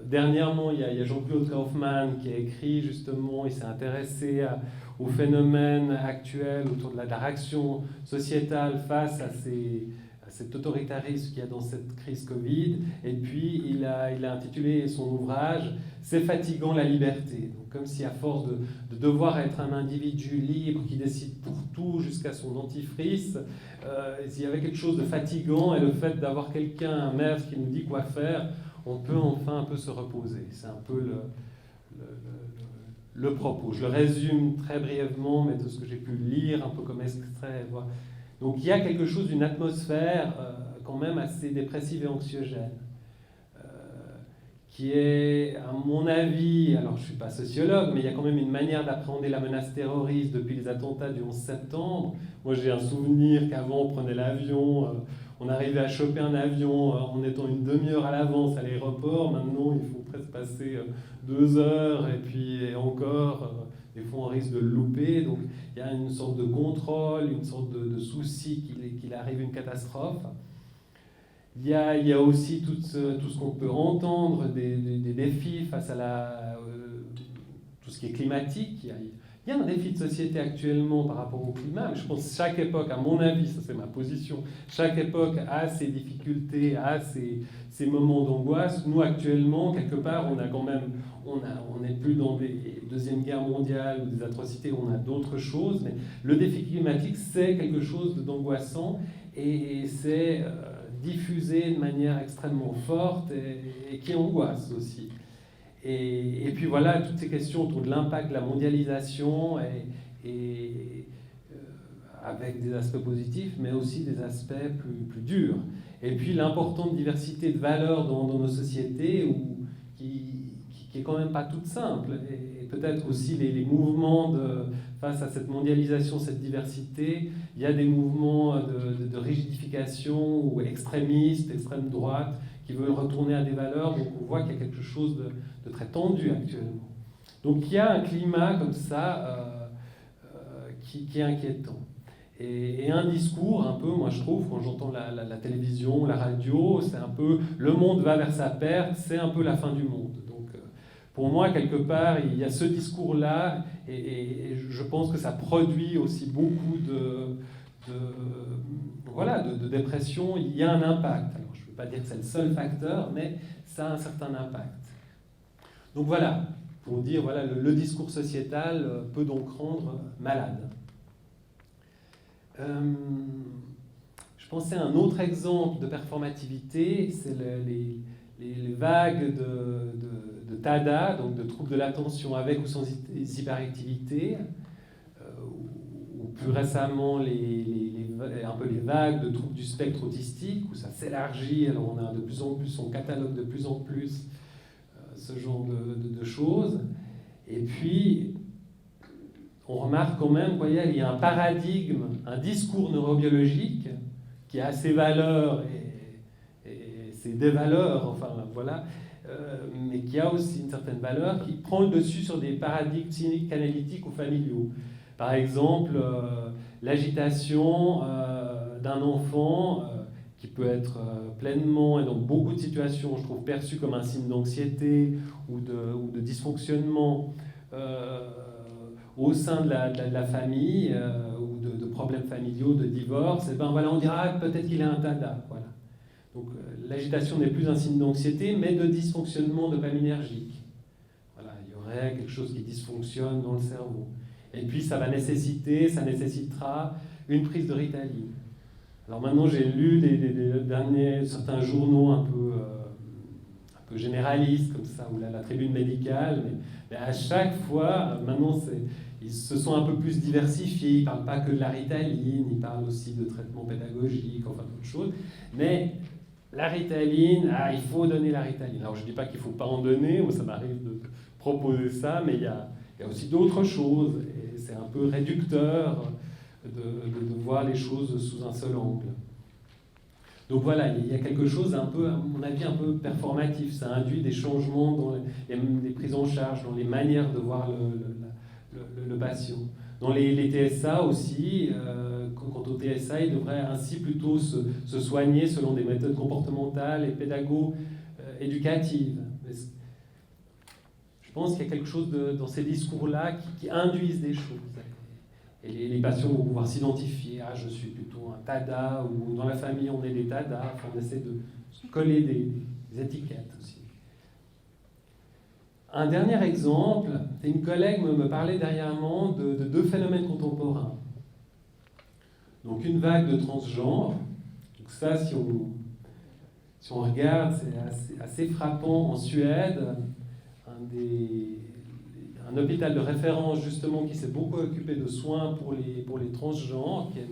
S1: Dernièrement, il y a Jean-Claude Kaufmann qui a écrit justement, il s'est intéressé au phénomène actuel autour de la réaction sociétale face à cet autoritarisme qu'il y a dans cette crise Covid. Et puis, il a intitulé son ouvrage « C'est fatigant la liberté ». Donc, comme si à force de devoir être un individu libre qui décide pour tout jusqu'à son dentifrice, il y avait quelque chose de fatigant, et le fait d'avoir quelqu'un, un maître qui nous dit quoi faire, on peut enfin un peu se reposer. C'est un peu le propos. Je le résume très brièvement, mais de ce que j'ai pu lire, un peu comme extrait. Voilà. Donc il y a quelque chose d'une atmosphère quand même assez dépressive et anxiogène, qui est, à mon avis, alors je ne suis pas sociologue, mais il y a quand même une manière d'appréhender la menace terroriste depuis les attentats du 11 septembre. Moi j'ai un souvenir qu'avant on prenait l'avion, on arrivait à choper un avion en étant une demi-heure à l'avance à l'aéroport. Maintenant, il faut presque passer 2 heures, et puis encore, des fois on risque de le louper. Donc il y a une sorte de contrôle, une sorte de souci qu'il arrive une catastrophe. Il y a aussi tout ce qu'on peut entendre des défis face à tout ce qui est climatique. Il y a un défi de société actuellement par rapport au climat, mais je pense que chaque époque, à mon avis, ça c'est ma position, chaque époque a ses difficultés, a ses moments d'angoisse. Nous actuellement, quelque part, on a quand même, on n'est plus dans des deuxième guerre mondiale ou des atrocités, on a d'autres choses, mais le défi climatique c'est quelque chose d'angoissant, et c'est diffusé de manière extrêmement forte et qui angoisse aussi. Et puis voilà, toutes ces questions autour de l'impact de la mondialisation, avec des aspects positifs, mais aussi des aspects plus durs. Et puis l'importante diversité de valeurs dans nos sociétés, qui est quand même pas toute simple. Et peut-être aussi les mouvements face à cette mondialisation, cette diversité, il y a des mouvements de rigidification ou extrémistes, extrême droite, qui veulent retourner à des valeurs. Donc on voit qu'il y a quelque chose de très tendu actuellement. Donc il y a un climat comme ça qui est inquiétant. Et un discours un peu, moi je trouve, quand j'entends la télévision, la radio, c'est un peu le monde va vers sa perte, c'est un peu la fin du monde. Donc pour moi, quelque part, il y a ce discours-là, et je pense que ça produit aussi beaucoup de dépression. Il y a un impact. Alors je ne veux pas dire que c'est le seul facteur, mais ça a un certain impact. Donc voilà, pour dire, voilà, le discours sociétal peut donc rendre malade. Je pensais à un autre exemple de performativité, c'est les vagues de TADA, donc de troubles de l'attention avec ou sans hyperactivité, ou plus récemment un peu les vagues de troubles du spectre autistique, où ça s'élargit, alors on a de plus en plus, on catalogue de plus en plus ce genre de choses. Et puis, on remarque quand même qu'il y a un paradigme, un discours neurobiologique qui a ses valeurs et ses dévaleurs, enfin voilà, mais qui a aussi une certaine valeur, qui prend le dessus sur des paradigmes psychanalytiques ou familiaux. Par exemple, l'agitation d'un enfant qui peut être pleinement, et dans beaucoup de situations, je trouve, perçue comme un signe d'anxiété ou de dysfonctionnement au sein de la famille, ou de problèmes familiaux, de divorce, et ben voilà, on dira peut-être qu'il a un TADA. Voilà. Donc l'agitation n'est plus un signe d'anxiété, mais de dysfonctionnement dopaminergique. Voilà, il y aurait quelque chose qui dysfonctionne dans le cerveau. Et puis ça nécessitera une prise de Ritaline. Alors maintenant, j'ai lu certains journaux un peu généralistes, comme ça, ou la tribune médicale, mais à chaque fois, maintenant, ils se sont un peu plus diversifiés. Ils ne parlent pas que de la Ritaline, ils parlent aussi de traitements pédagogiques, enfin d'autres choses. Mais la Ritaline, il faut donner la Ritaline. Alors je ne dis pas qu'il ne faut pas en donner, moi ça m'arrive de proposer ça, mais il y a aussi d'autres choses. Et c'est un peu réducteur de voir les choses sous un seul angle. Donc voilà, il y a quelque chose un peu, à mon avis, un peu performatif. Ça induit des changements dans les prises en charge, dans les manières de voir le patient. Dans les TSA aussi, quant au TSA, il devrait ainsi plutôt se soigner selon des méthodes comportementales et pédago-éducatives. Je pense qu'il y a quelque chose dans ces discours-là qui induisent des choses. Et les patients vont pouvoir s'identifier. Je suis plutôt un TADA, ou dans la famille on est des TADA. Enfin, on essaie de coller des étiquettes aussi. Un dernier exemple, une collègue me parlait dernièrement de deux phénomènes contemporains. Donc une vague de transgenres. Donc ça, si on regarde, c'est assez frappant en Suède. Un hôpital de référence justement qui s'est beaucoup occupé de soins pour les transgenres, qui est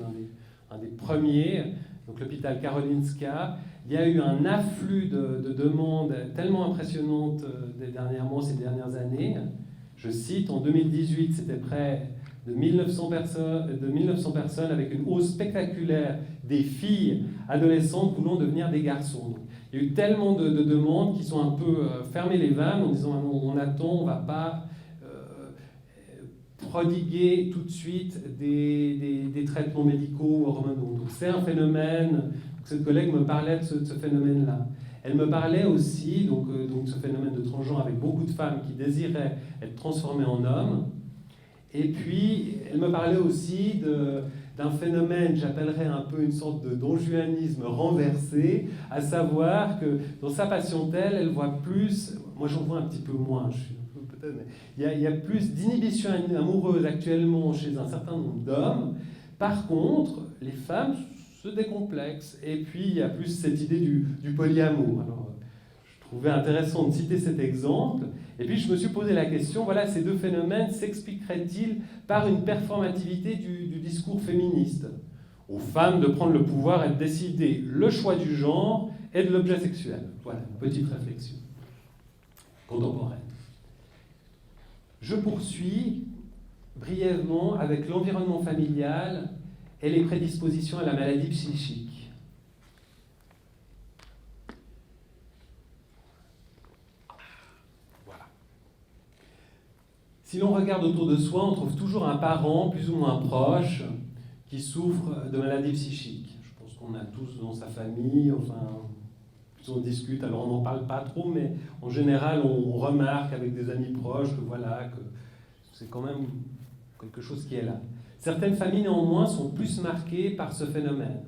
S1: un des premiers, donc l'hôpital Karolinska. Il y a eu un afflux de demandes tellement impressionnantes ces dernières années. Je cite, en 2018, c'était près de 1900 personnes avec une hausse spectaculaire des filles adolescentes voulant devenir des garçons. Donc, il y a eu tellement de demandes qui sont un peu fermées les vannes en disant on attend, on ne va pas prodiguer tout de suite des traitements médicaux ou hormonaux. Donc c'est un phénomène, cette collègue me parlait de ce phénomène-là. Elle me parlait aussi donc ce phénomène de transgenre avec beaucoup de femmes qui désiraient être transformées en hommes. Et puis, elle me parlait aussi d'un phénomène, j'appellerais un peu une sorte de donjuanisme renversé, à savoir que dans sa patientèle, elle voit plus, moi j'en vois un petit peu moins, peut-être, mais il y a plus d'inhibition amoureuse actuellement chez un certain nombre d'hommes. Par contre, les femmes se décomplexent. Et puis, il y a plus cette idée du polyamour. Alors, je trouvais intéressant de citer cet exemple. Et puis, je me suis posé la question, voilà, ces deux phénomènes s'expliqueraient-ils par une performativité du discours féministe, aux femmes de prendre le pouvoir et de décider le choix du genre et de l'objet sexuel? Voilà, une petite réflexion contemporaine. Je poursuis brièvement avec l'environnement familial et les prédispositions à la maladie psychique. Voilà. Si l'on regarde autour de soi, on trouve toujours un parent plus ou moins proche qui souffre de maladie psychique. Je pense qu'on a tous dans sa famille, enfin, plus on discute, alors on n'en parle pas trop, mais en général, on remarque avec des amis proches que voilà, que c'est quand même quelque chose qui est là. Certaines familles, néanmoins, sont plus marquées par ce phénomène.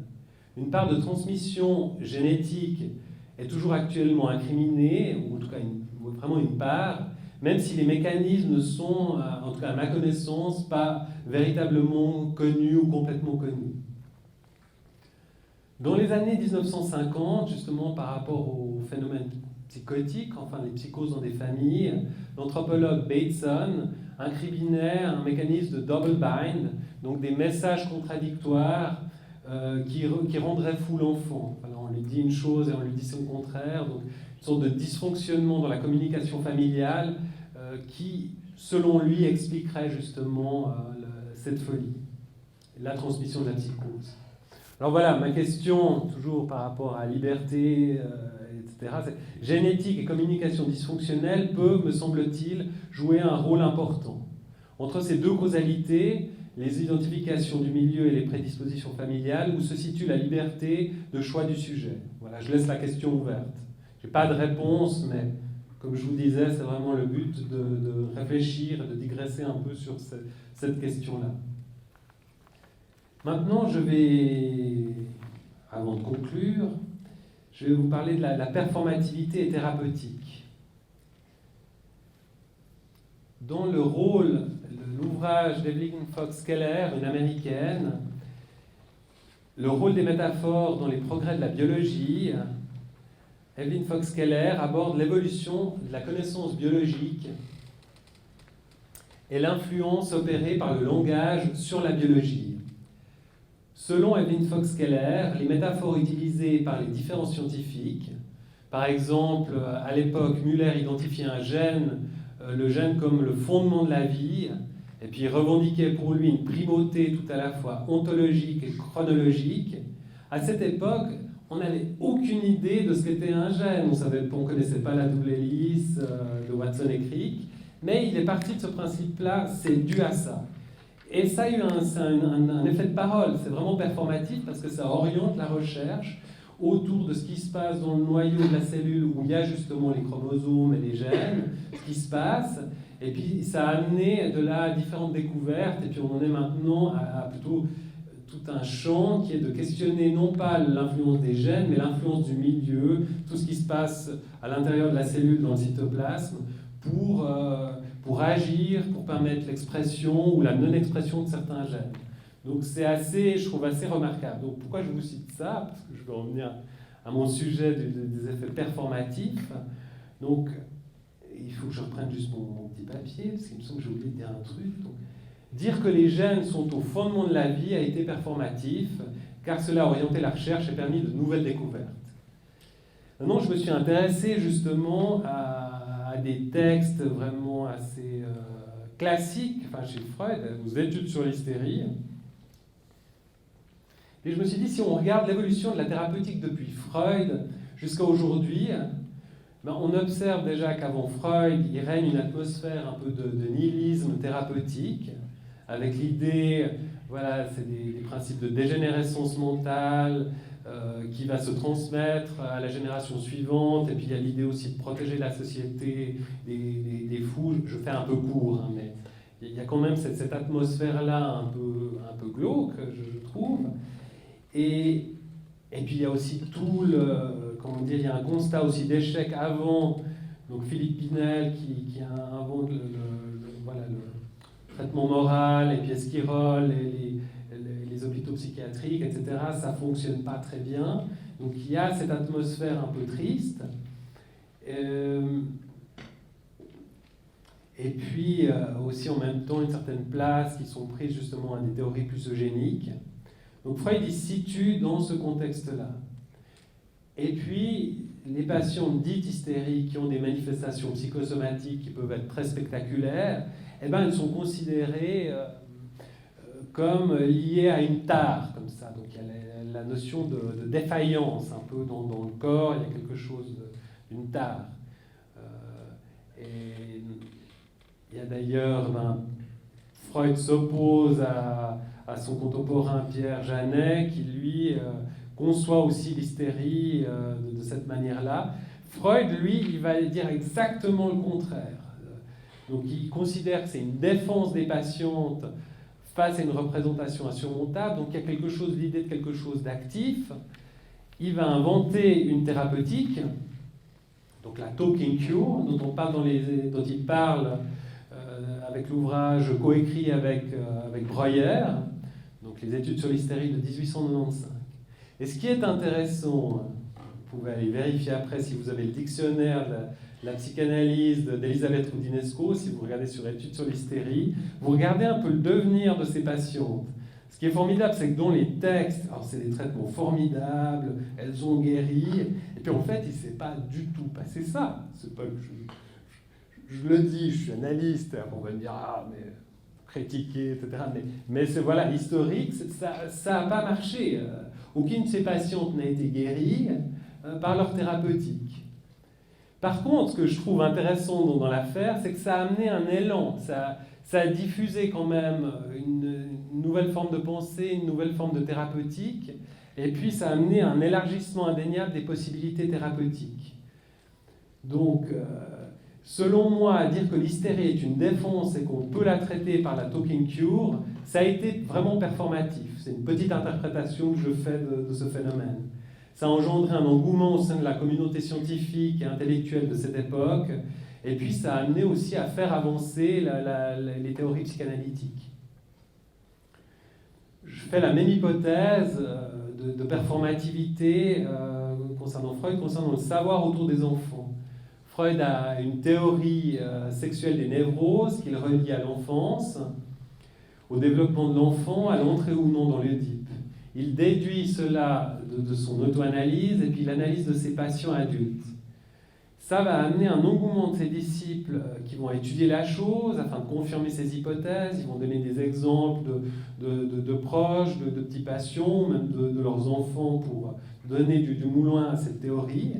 S1: Une part de transmission génétique est toujours actuellement incriminée, ou en tout cas vraiment une part, même si les mécanismes ne sont, en tout cas à ma connaissance, pas véritablement connus ou complètement connus. Dans les années 1950, justement par rapport au phénomène psychotique, enfin les psychoses dans des familles, l'anthropologue Bateson incriminait un mécanisme de double bind, donc des messages contradictoires qui rendraient fou l'enfant. Alors on lui dit une chose et on lui dit son contraire, donc une sorte de dysfonctionnement dans la communication familiale qui, selon lui, expliquerait justement cette folie, la transmission de la psychose. Alors voilà, ma question, toujours par rapport à liberté, etc., c'est génétique et communication dysfonctionnelle peut, me semble-t-il, jouer un rôle important. Entre ces deux causalités, les identifications du milieu et les prédispositions familiales, où se situe la liberté de choix du sujet? Voilà, je laisse la question ouverte. Je n'ai pas de réponse, mais comme je vous disais, c'est vraiment le but de réfléchir et de digresser un peu sur cette question-là. Maintenant, avant de conclure, je vais vous parler de la performativité thérapeutique. Dans l'ouvrage d'Evelyn Fox Keller, une américaine, le rôle des métaphores dans les progrès de la biologie, Evelyn Fox Keller aborde l'évolution de la connaissance biologique et l'influence opérée par le langage sur la biologie. Selon Evelyn Fox Keller, les métaphores utilisées par les différents scientifiques, par exemple, à l'époque, Müller identifiait un gène, le gène comme le fondement de la vie, et puis il revendiquait pour lui une primauté tout à la fois ontologique et chronologique. À cette époque, on n'avait aucune idée de ce qu'était un gène. On ne connaissait pas la double hélice de Watson et Crick, mais il est parti de ce principe-là, c'est dû à ça. Et ça a eu un effet de parole, c'est vraiment performatif parce que ça oriente la recherche autour de ce qui se passe dans le noyau de la cellule où il y a justement les chromosomes et les gènes, ce qui se passe, et puis ça a amené de là à différentes découvertes, et puis on en est maintenant à plutôt tout un champ qui est de questionner non pas l'influence des gènes, mais l'influence du milieu, tout ce qui se passe à l'intérieur de la cellule, dans le cytoplasme, pour agir, pour permettre l'expression ou la non-expression de certains gènes. Donc je trouve assez remarquable. Donc pourquoi je vous cite ça? Parce que je vais revenir à mon sujet des effets performatifs. Donc il faut que je reprenne juste mon petit papier, parce qu'il me semble que j'ai oublié de dire un truc. Donc, dire que les gènes sont au fondement de la vie a été performatif, car cela a orienté la recherche et permis de nouvelles découvertes. Maintenant, je me suis intéressé justement à des textes vraiment assez classiques, chez Freud, aux études sur l'hystérie. Et je me suis dit, si on regarde l'évolution de la thérapeutique depuis Freud jusqu'à aujourd'hui, on observe déjà qu'avant Freud, il règne une atmosphère un peu de nihilisme thérapeutique, avec l'idée, c'est des principes de dégénérescence mentale qui va se transmettre à la génération suivante, et puis il y a l'idée aussi de protéger la société des fous. Je fais un peu court, mais il y a quand même cette atmosphère-là un peu glauque, je trouve. Et puis il y a aussi il y a un constat aussi d'échec avant, donc Philippe Pinel qui invente le traitement moral, et puis Esquirol, les hôpitaux psychiatriques, etc. Ça ne fonctionne pas très bien. Donc il y a cette atmosphère un peu triste. Et puis aussi en même temps une certaine place qui sont prises justement à des théories plus eugéniques. Donc Freud il se situe dans ce contexte-là. Et puis les patients dites hystériques qui ont des manifestations psychosomatiques qui peuvent être très spectaculaires, elles sont considérées comme liées à une tare, comme ça. Donc il y a la notion de défaillance un peu dans le corps, il y a quelque chose d'une tare. Et il y a d'ailleurs, Freud s'oppose à son contemporain Pierre Janet, qui lui conçoit aussi l'hystérie de cette manière-là. Freud, lui, il va dire exactement le contraire. Donc il considère que c'est une défense des patientes face à une représentation insurmontable, donc il y a l'idée de quelque chose d'actif. Il va inventer une thérapeutique, donc la talking cure, dont il parle avec l'ouvrage coécrit avec Breuer, donc les études sur l'hystérie de 1895. Et ce qui est intéressant, vous pouvez aller vérifier après si vous avez le dictionnaire de la psychanalyse d'Elisabeth Roudinesco, si vous regardez sur études sur l'hystérie, vous regardez un peu le devenir de ces patientes. Ce qui est formidable, c'est que dans les textes, alors c'est des traitements formidables, elles ont guéri, et puis en fait, il ne s'est pas du tout passé ça. C'est pas que je le dis, je suis analyste, on va me dire, mais critiquer, etc. Mais c'est historique, ça n'a pas marché. Aucune de ces patientes n'a été guérie par leur thérapeutique. Par contre, ce que je trouve intéressant dans l'affaire, c'est que ça a amené un élan, ça a diffusé quand même une nouvelle forme de pensée, une nouvelle forme de thérapeutique, et puis ça a amené un élargissement indéniable des possibilités thérapeutiques. Donc, selon moi, dire que l'hystérie est une défense et qu'on peut la traiter par la talking cure, ça a été vraiment performatif. C'est une petite interprétation que je fais de ce phénomène. Ça a engendré un engouement au sein de la communauté scientifique et intellectuelle de cette époque, et puis ça a amené aussi à faire avancer les théories psychanalytiques. je fais la même hypothèse de performativité concernant Freud, concernant le savoir autour des enfants. Freud a une théorie sexuelle des névroses qu'il relie à l'enfance, au développement de l'enfant, à l'entrée ou non dans l'Oedipe. Il déduit cela de son auto-analyse et puis l'analyse de ses patients adultes. Ça va amener un engouement de ses disciples qui vont étudier la chose afin de confirmer ses hypothèses. Ils vont donner des exemples de proches, de petits patients, même de leurs enfants pour donner du moulin à cette théorie.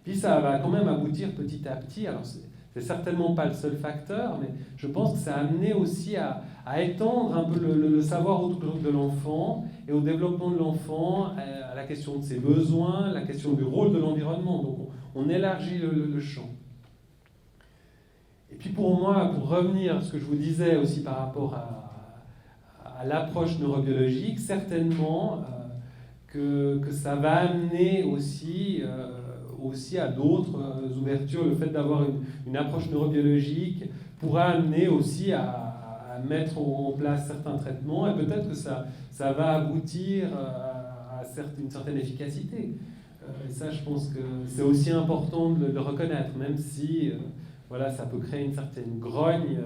S1: Puis ça va quand même aboutir petit à petit. Alors c'est certainement pas le seul facteur, mais je pense que ça a amené aussi à étendre un peu le savoir autour de l'enfant et au développement de l'enfant, à la question de ses besoins, la question du rôle de l'environnement. Donc on élargit le champ. Et puis pour moi, pour revenir à ce que je vous disais aussi par rapport à l'approche neurobiologique, certainement que ça va amener aussi à d'autres ouvertures. Le fait d'avoir une approche neurobiologique pourra amener aussi à mettre en place certains traitements et peut-être que ça va aboutir à une certaine efficacité. Et ça, je pense que c'est aussi important de le reconnaître, même si voilà, ça peut créer une certaine grogne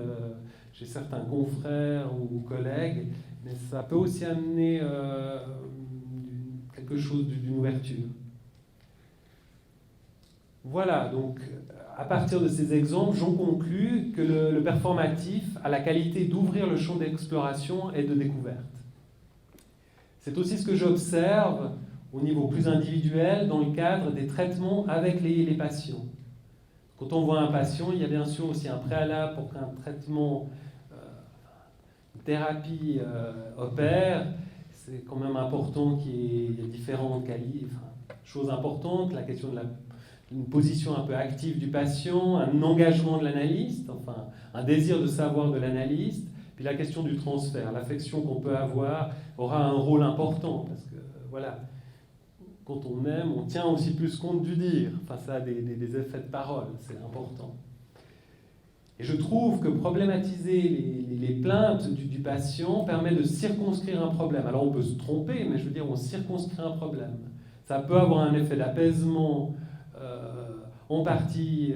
S1: chez certains confrères ou collègues, mais ça peut aussi amener quelque chose d'une ouverture. Voilà, donc à partir de ces exemples, j'en conclus que le performatif a la qualité d'ouvrir le champ d'exploration et de découverte. C'est aussi ce que j'observe au niveau plus individuel dans le cadre des traitements avec les patients. Quand on voit un patient, il y a bien sûr aussi un préalable pour qu'un traitement, une thérapie opère. C'est quand même important qu'il y ait différentes choses importantes, la question de une position un peu active du patient, un engagement de l'analyste, enfin un désir de savoir de l'analyste, puis la question du transfert. L'affection qu'on peut avoir aura un rôle important, parce que voilà, quand on aime, on tient aussi plus compte du dire. Enfin, ça a des effets de parole, c'est important. Et je trouve que problématiser les plaintes du patient permet de circonscrire un problème. Alors on peut se tromper, mais je veux dire, on circonscrit un problème. Ça peut avoir un effet d'apaisement en partie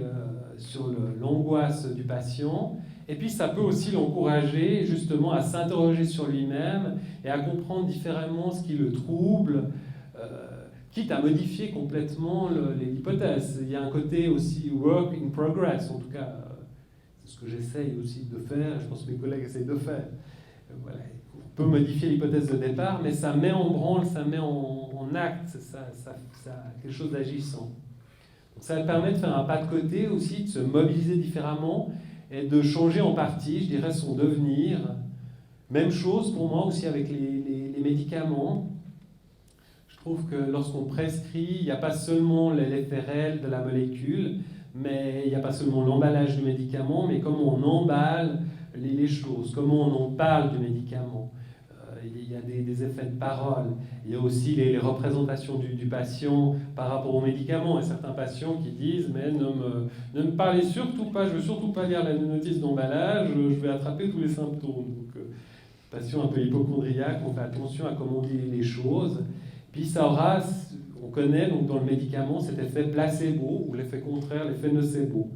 S1: sur l'angoisse du patient, et puis ça peut aussi l'encourager justement à s'interroger sur lui-même et à comprendre différemment ce qui le trouble, quitte à modifier complètement l'hypothèse. Il y a un côté aussi work in progress, en tout cas, c'est ce que j'essaye aussi de faire, je pense que mes collègues essayent de faire. Voilà. On peut modifier l'hypothèse de départ, mais ça met en branle, ça met en acte, ça a quelque chose d'agissant. Donc ça permet de faire un pas de côté aussi, de se mobiliser différemment et de changer en partie, je dirais, son devenir. Même chose pour moi aussi avec les médicaments. Je trouve que lorsqu'on prescrit, il n'y a pas seulement l'effet réel de la molécule, mais il n'y a pas seulement l'emballage du médicament, mais comment on emballe les choses, comment on en parle du médicament. Il y a des effets de parole. Il y a aussi les représentations du patient par rapport aux médicaments. Et certains patients qui disent « mais ne me parlez surtout pas, je ne veux surtout pas lire la notice d'emballage, je vais attraper tous les symptômes. » Donc, patient un peu hypochondriaque, on fait attention à comment on dit les choses. Puis ça aura, on connaît donc dans le médicament cet effet placebo, ou l'effet contraire, l'effet nocebo.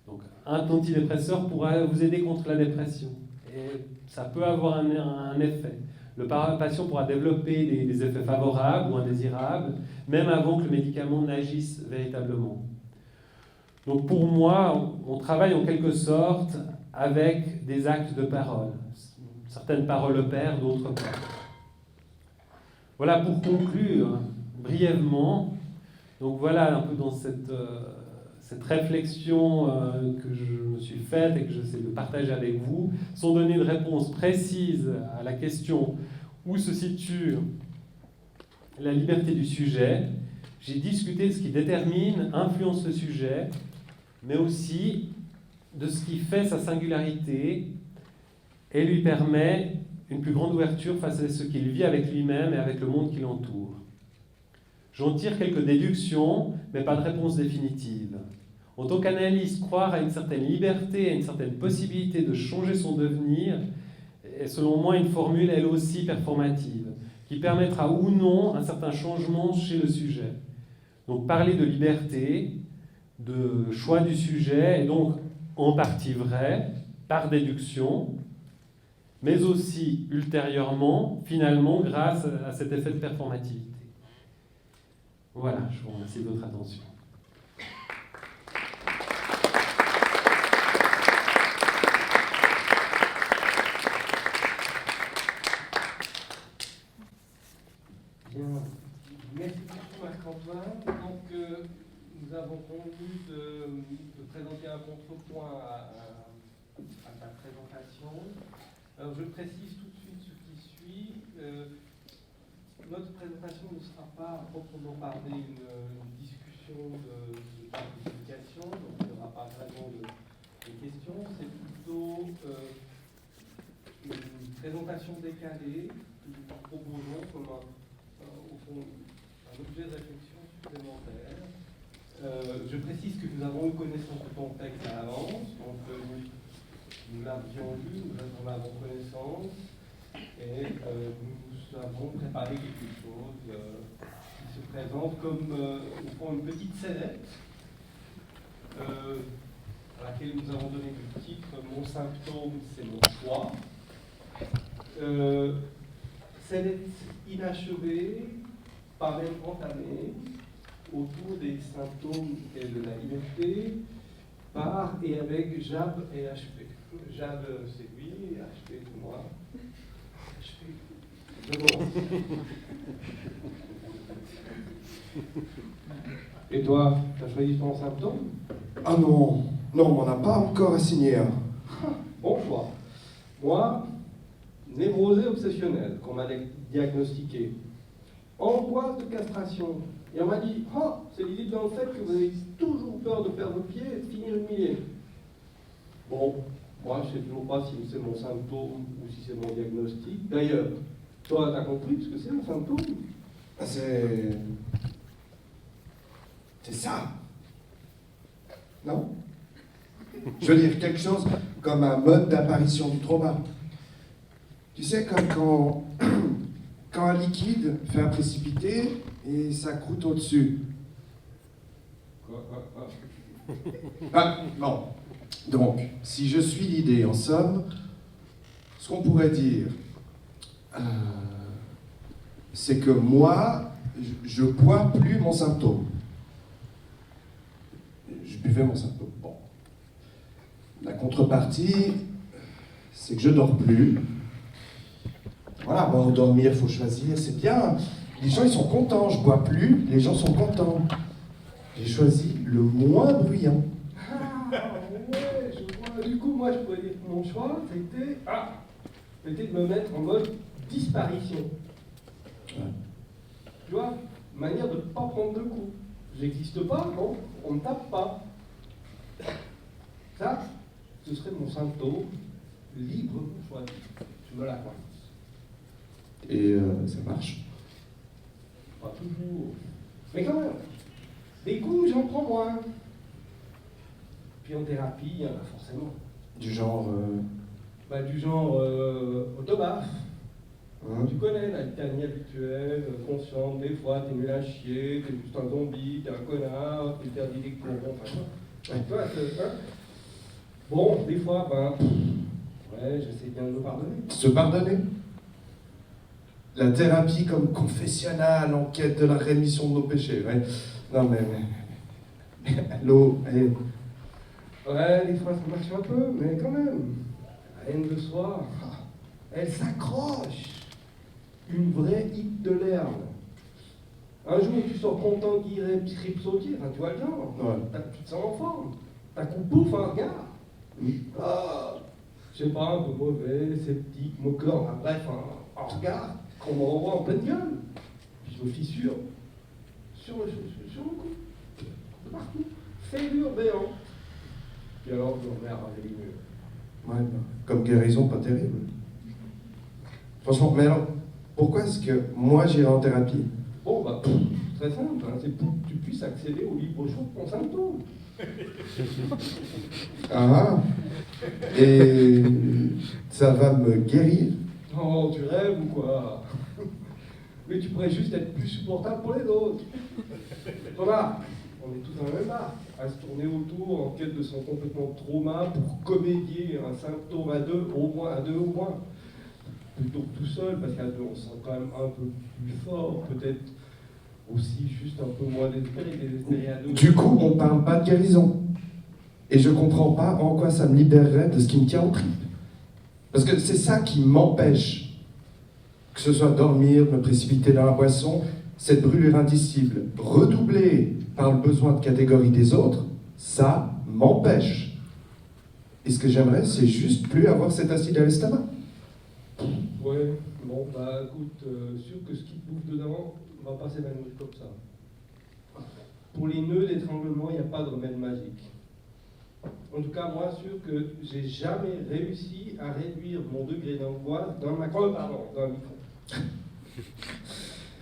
S1: Donc un antidépresseur pourra vous aider contre la dépression. Et ça peut avoir un effet. Le patient pourra développer des effets favorables ou indésirables, même avant que le médicament n'agisse véritablement. Donc pour moi, on travaille en quelque sorte avec des actes de parole. Certaines paroles opèrent, d'autres pas. Voilà pour conclure brièvement. Donc voilà un peu dans cette réflexion que je me suis faite et que j'essaie de partager avec vous, sans donner de réponse précise à la question où se situe la liberté du sujet. J'ai discuté de ce qui détermine, influence le sujet, mais aussi de ce qui fait sa singularité et lui permet une plus grande ouverture face à ce qu'il vit avec lui-même et avec le monde qui l'entoure. J'en tire quelques déductions, mais pas de réponse définitive. En tant qu'analyste, croire à une certaine liberté, à une certaine possibilité de changer son devenir est selon moi une formule elle aussi performative, qui permettra ou non un certain changement chez le sujet. Donc parler de liberté, de choix du sujet est donc en partie vrai, par déduction, mais aussi ultérieurement, finalement, grâce à cet effet de performativité. Voilà, je vous remercie de votre attention.
S4: Bien. Merci beaucoup Marc-Antoine. Donc nous avons convenu de présenter un contrepoint à ta présentation. Alors je précise tout de suite ce qui suit. Notre présentation ne sera pas à proprement parler une discussion de clarification, donc il n'y aura pas vraiment de questions, c'est plutôt une présentation décalée que nous vous proposons comme au fond, un objet de réflexion supplémentaire. Je précise que nous avons eu connaissance de ton texte à l'avance, donc nous l'avions lu, nous en avons connaissance, et nous avons préparé quelque chose qui se présente comme au fond une petite sellette à laquelle nous avons donné le titre Mon symptôme, c'est mon choix. Sellette inachevée, pas même entamée, autour des symptômes et de la liberté, par et avec Jab et HP. Jab, c'est lui, et HP, c'est moi. HP, je commence. Et toi, tu as choisi ton symptôme?
S5: Ah non, non, on m'en a pas encore assigné un.
S4: Bon choix. Moi, névrosé obsessionnel, qu'on m'a diagnostiqué. Angoisse de castration. Et on m'a dit, oh, c'est l'idée dans le fait que vous avez toujours peur de perdre pied et de finir humilié. Bon, moi, je ne sais toujours pas si c'est mon symptôme ou si c'est mon diagnostic. D'ailleurs, toi, tu as compris ce que c'est un symptôme?
S5: C'est ça. Non? Je veux dire quelque chose comme un mode d'apparition du trauma. Tu sais, comme quand un liquide fait un précipité et ça croûte au-dessus. Ah, non. Donc, si je suis l'idée, en somme, ce qu'on pourrait dire, c'est que moi, je bois plus mon symptôme. Je buvais mon symptôme. Bon. La contrepartie, c'est que je dors plus. Voilà, bon, dormir, il faut choisir, c'est bien. Les gens, ils sont contents. Je bois plus, les gens sont contents. J'ai choisi le moins bruyant.
S4: Ah, ouais, je vois. Du coup, moi, je pourrais dire que mon choix, c'était de me mettre en mode disparition.
S5: Ouais.
S4: Tu vois, manière de ne pas prendre de coups. J'existe pas, donc on ne tape pas. Ça, ce serait mon symptôme libre choix. Je me la crois.
S5: Et ça marche.
S4: Pas toujours. Mais quand même, des coups, j'en prends moins. Puis en thérapie, il y en a forcément.
S5: Du genre...
S4: Du genre autobaf.
S5: Hein?
S4: Tu connais la litanie habituelle, consciente, des fois t'es nul à chier, t'es juste un zombie, t'es un connard, t'es interdit des cours, enfin toi, hein. Bon, des fois, ouais, j'essaie bien de me pardonner.
S5: Se pardonner. La thérapie comme confessionnal en quête de la rémission de nos péchés. Ouais. Non mais allô, allez.
S4: Ouais, des fois ça marche un peu, mais quand même. La haine de soi, elle s'accroche. Une vraie Hitler. Un jour, tu sors content qu'il ripsautier, enfin, tu vois le genre.
S5: Ouais.
S4: Tu te sens en forme. T'as coup pouf un regard. Ah, je sais pas, un peu mauvais, sceptique, moqueur, enfin, bref, un regard qu'on me renvoie en pleine gueule. Puis je me fissure sur le coup. De partout. Fêlure béant. Puis alors, je me remets à raser les murs.
S5: Ouais, comme guérison, pas terrible. Franchement, mais alors, pourquoi est-ce que moi j'irai en thérapie?
S4: Bon, très simple, hein, c'est pour que tu puisses accéder au libre choix de ton symptôme.
S5: Ah, et Ça va me guérir.
S4: Oh, tu rêves ou quoi? Mais tu pourrais juste être plus supportable pour les autres. Thomas, on est tous dans le même bar, à se tourner autour en quête de son complètement trauma pour comédier un symptôme à deux au moins. Plutôt que tout seul, parce qu'à deux, on se sent quand même un peu plus fort, peut-être aussi juste un peu moins désespéré à deux.
S5: Du coup, on parle pas de guérison. Et je comprends pas en quoi ça me libérerait de ce qui me tient aux tripes. Parce que c'est ça qui m'empêche, que ce soit dormir, me précipiter dans la boisson, cette brûlure indicible, redoublée par le besoin de catégorie des autres, ça m'empêche. Et ce que j'aimerais, c'est juste plus avoir cet acide à l'estomac.
S4: Ouais, bon, bah écoute, sûr que ce qui te bouffe dedans va pas s'évanouir comme ça. Pour les nœuds d'étranglement, il n'y a pas de remède magique. En tout cas, moi, sûr que j'ai jamais réussi à réduire mon degré d'angoisse dans le micro.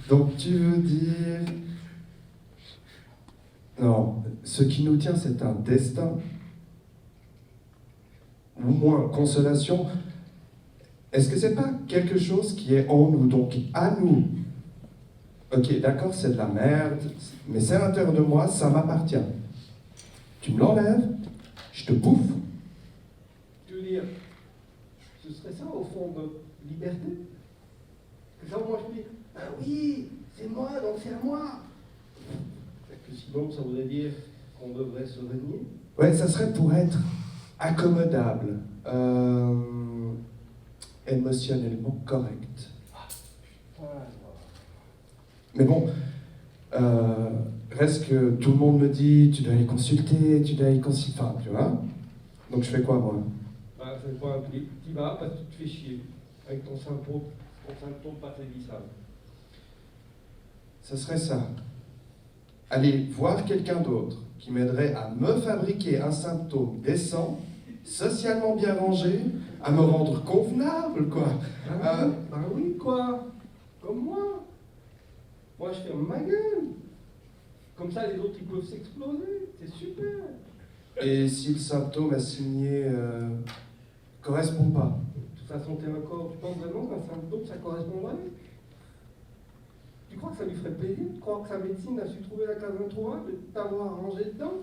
S5: Donc tu veux dire... Non, ce qui nous tient, c'est un destin, ou moins consolation. Est-ce que c'est pas quelque chose qui est en nous, donc à nous? Ok, d'accord, c'est de la merde, mais c'est à l'intérieur de moi, ça m'appartient. Tu me l'enlèves, je te bouffe.
S4: Tu veux dire, ce serait ça au fond de liberté? Que ça, moi je dis, ah oui, c'est moi, donc c'est à moi. Et que sinon, ça voudrait dire qu'on devrait se renier.
S5: Ouais, ça serait pour être accommodable, émotionnellement correct. Mais bon, reste que tout le monde me dit, tu dois aller consulter, enfin, tu vois. Donc je fais quoi, moi?
S4: Bah, c'est pas un pli. Tu vas parce que tu te fais chier avec ton symptôme pas saisissable.
S5: Ce serait ça. Aller voir quelqu'un d'autre qui m'aiderait à me fabriquer un symptôme décent, socialement bien rangé, à me rendre convenable, quoi.
S4: Bah oui, quoi. Comme moi. Moi, je ferme ma gueule. Comme ça, les autres, ils peuvent s'exploser. C'est super.
S5: Et si le symptôme assigné correspond pas?
S4: De toute façon, t'es un corps. Tu penses vraiment qu'un symptôme, ça correspondrait? Tu crois que ça lui ferait plaisir de croire que sa médecine a su trouver la case introuvable et de t'avoir arrangé dedans?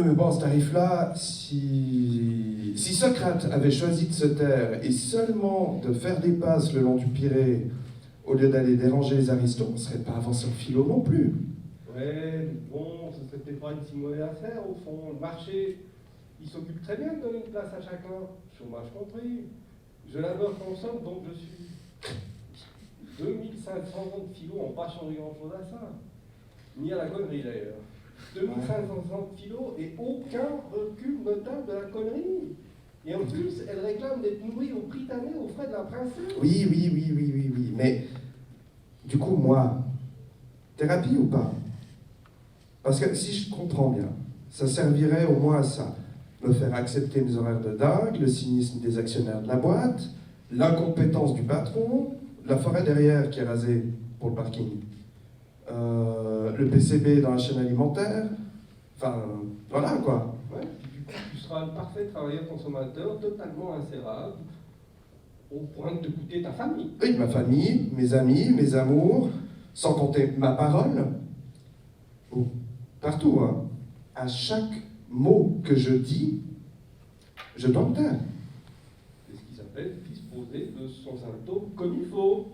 S5: Mais bon, ce tarif-là, si Socrate avait choisi de se taire et seulement de faire des passes le long du Pirée, au lieu d'aller déranger les aristos, on ne serait pas avancé en philo non plus.
S4: Ouais, bon, ce serait peut-être pas une si mauvaise affaire, au fond. Le marché, il s'occupe très bien de donner une place à chacun. Chômage compris. Je labeur consomme, donc je suis. 2500 ans de philo n'ont pas changé grand-chose à ça. Ni à la connerie, d'ailleurs. 2500 ans de philo et aucun recul notable de la connerie. Et en plus, elle réclame d'être nourrie au Britannique aux frais de la princesse.
S5: Oui. Mais, du coup, moi, thérapie ou pas? Parce que si je comprends bien, ça servirait au moins à ça. Me faire accepter mes horaires de dingue, le cynisme des actionnaires de la boîte, l'incompétence du patron, la forêt derrière qui est rasée pour le parking, le PCB dans la chaîne alimentaire, enfin, voilà quoi.
S4: Ouais, du coup, tu seras un parfait travailleur consommateur, totalement insérable, au point de te coûter ta famille.
S5: Oui, ma famille, mes amis, mes amours, sans compter ma parole. Oh, partout, hein. À chaque mot que je dis, je dois me taire.
S4: C'est ce qui s'appelle disposer de son symptôme comme il faut.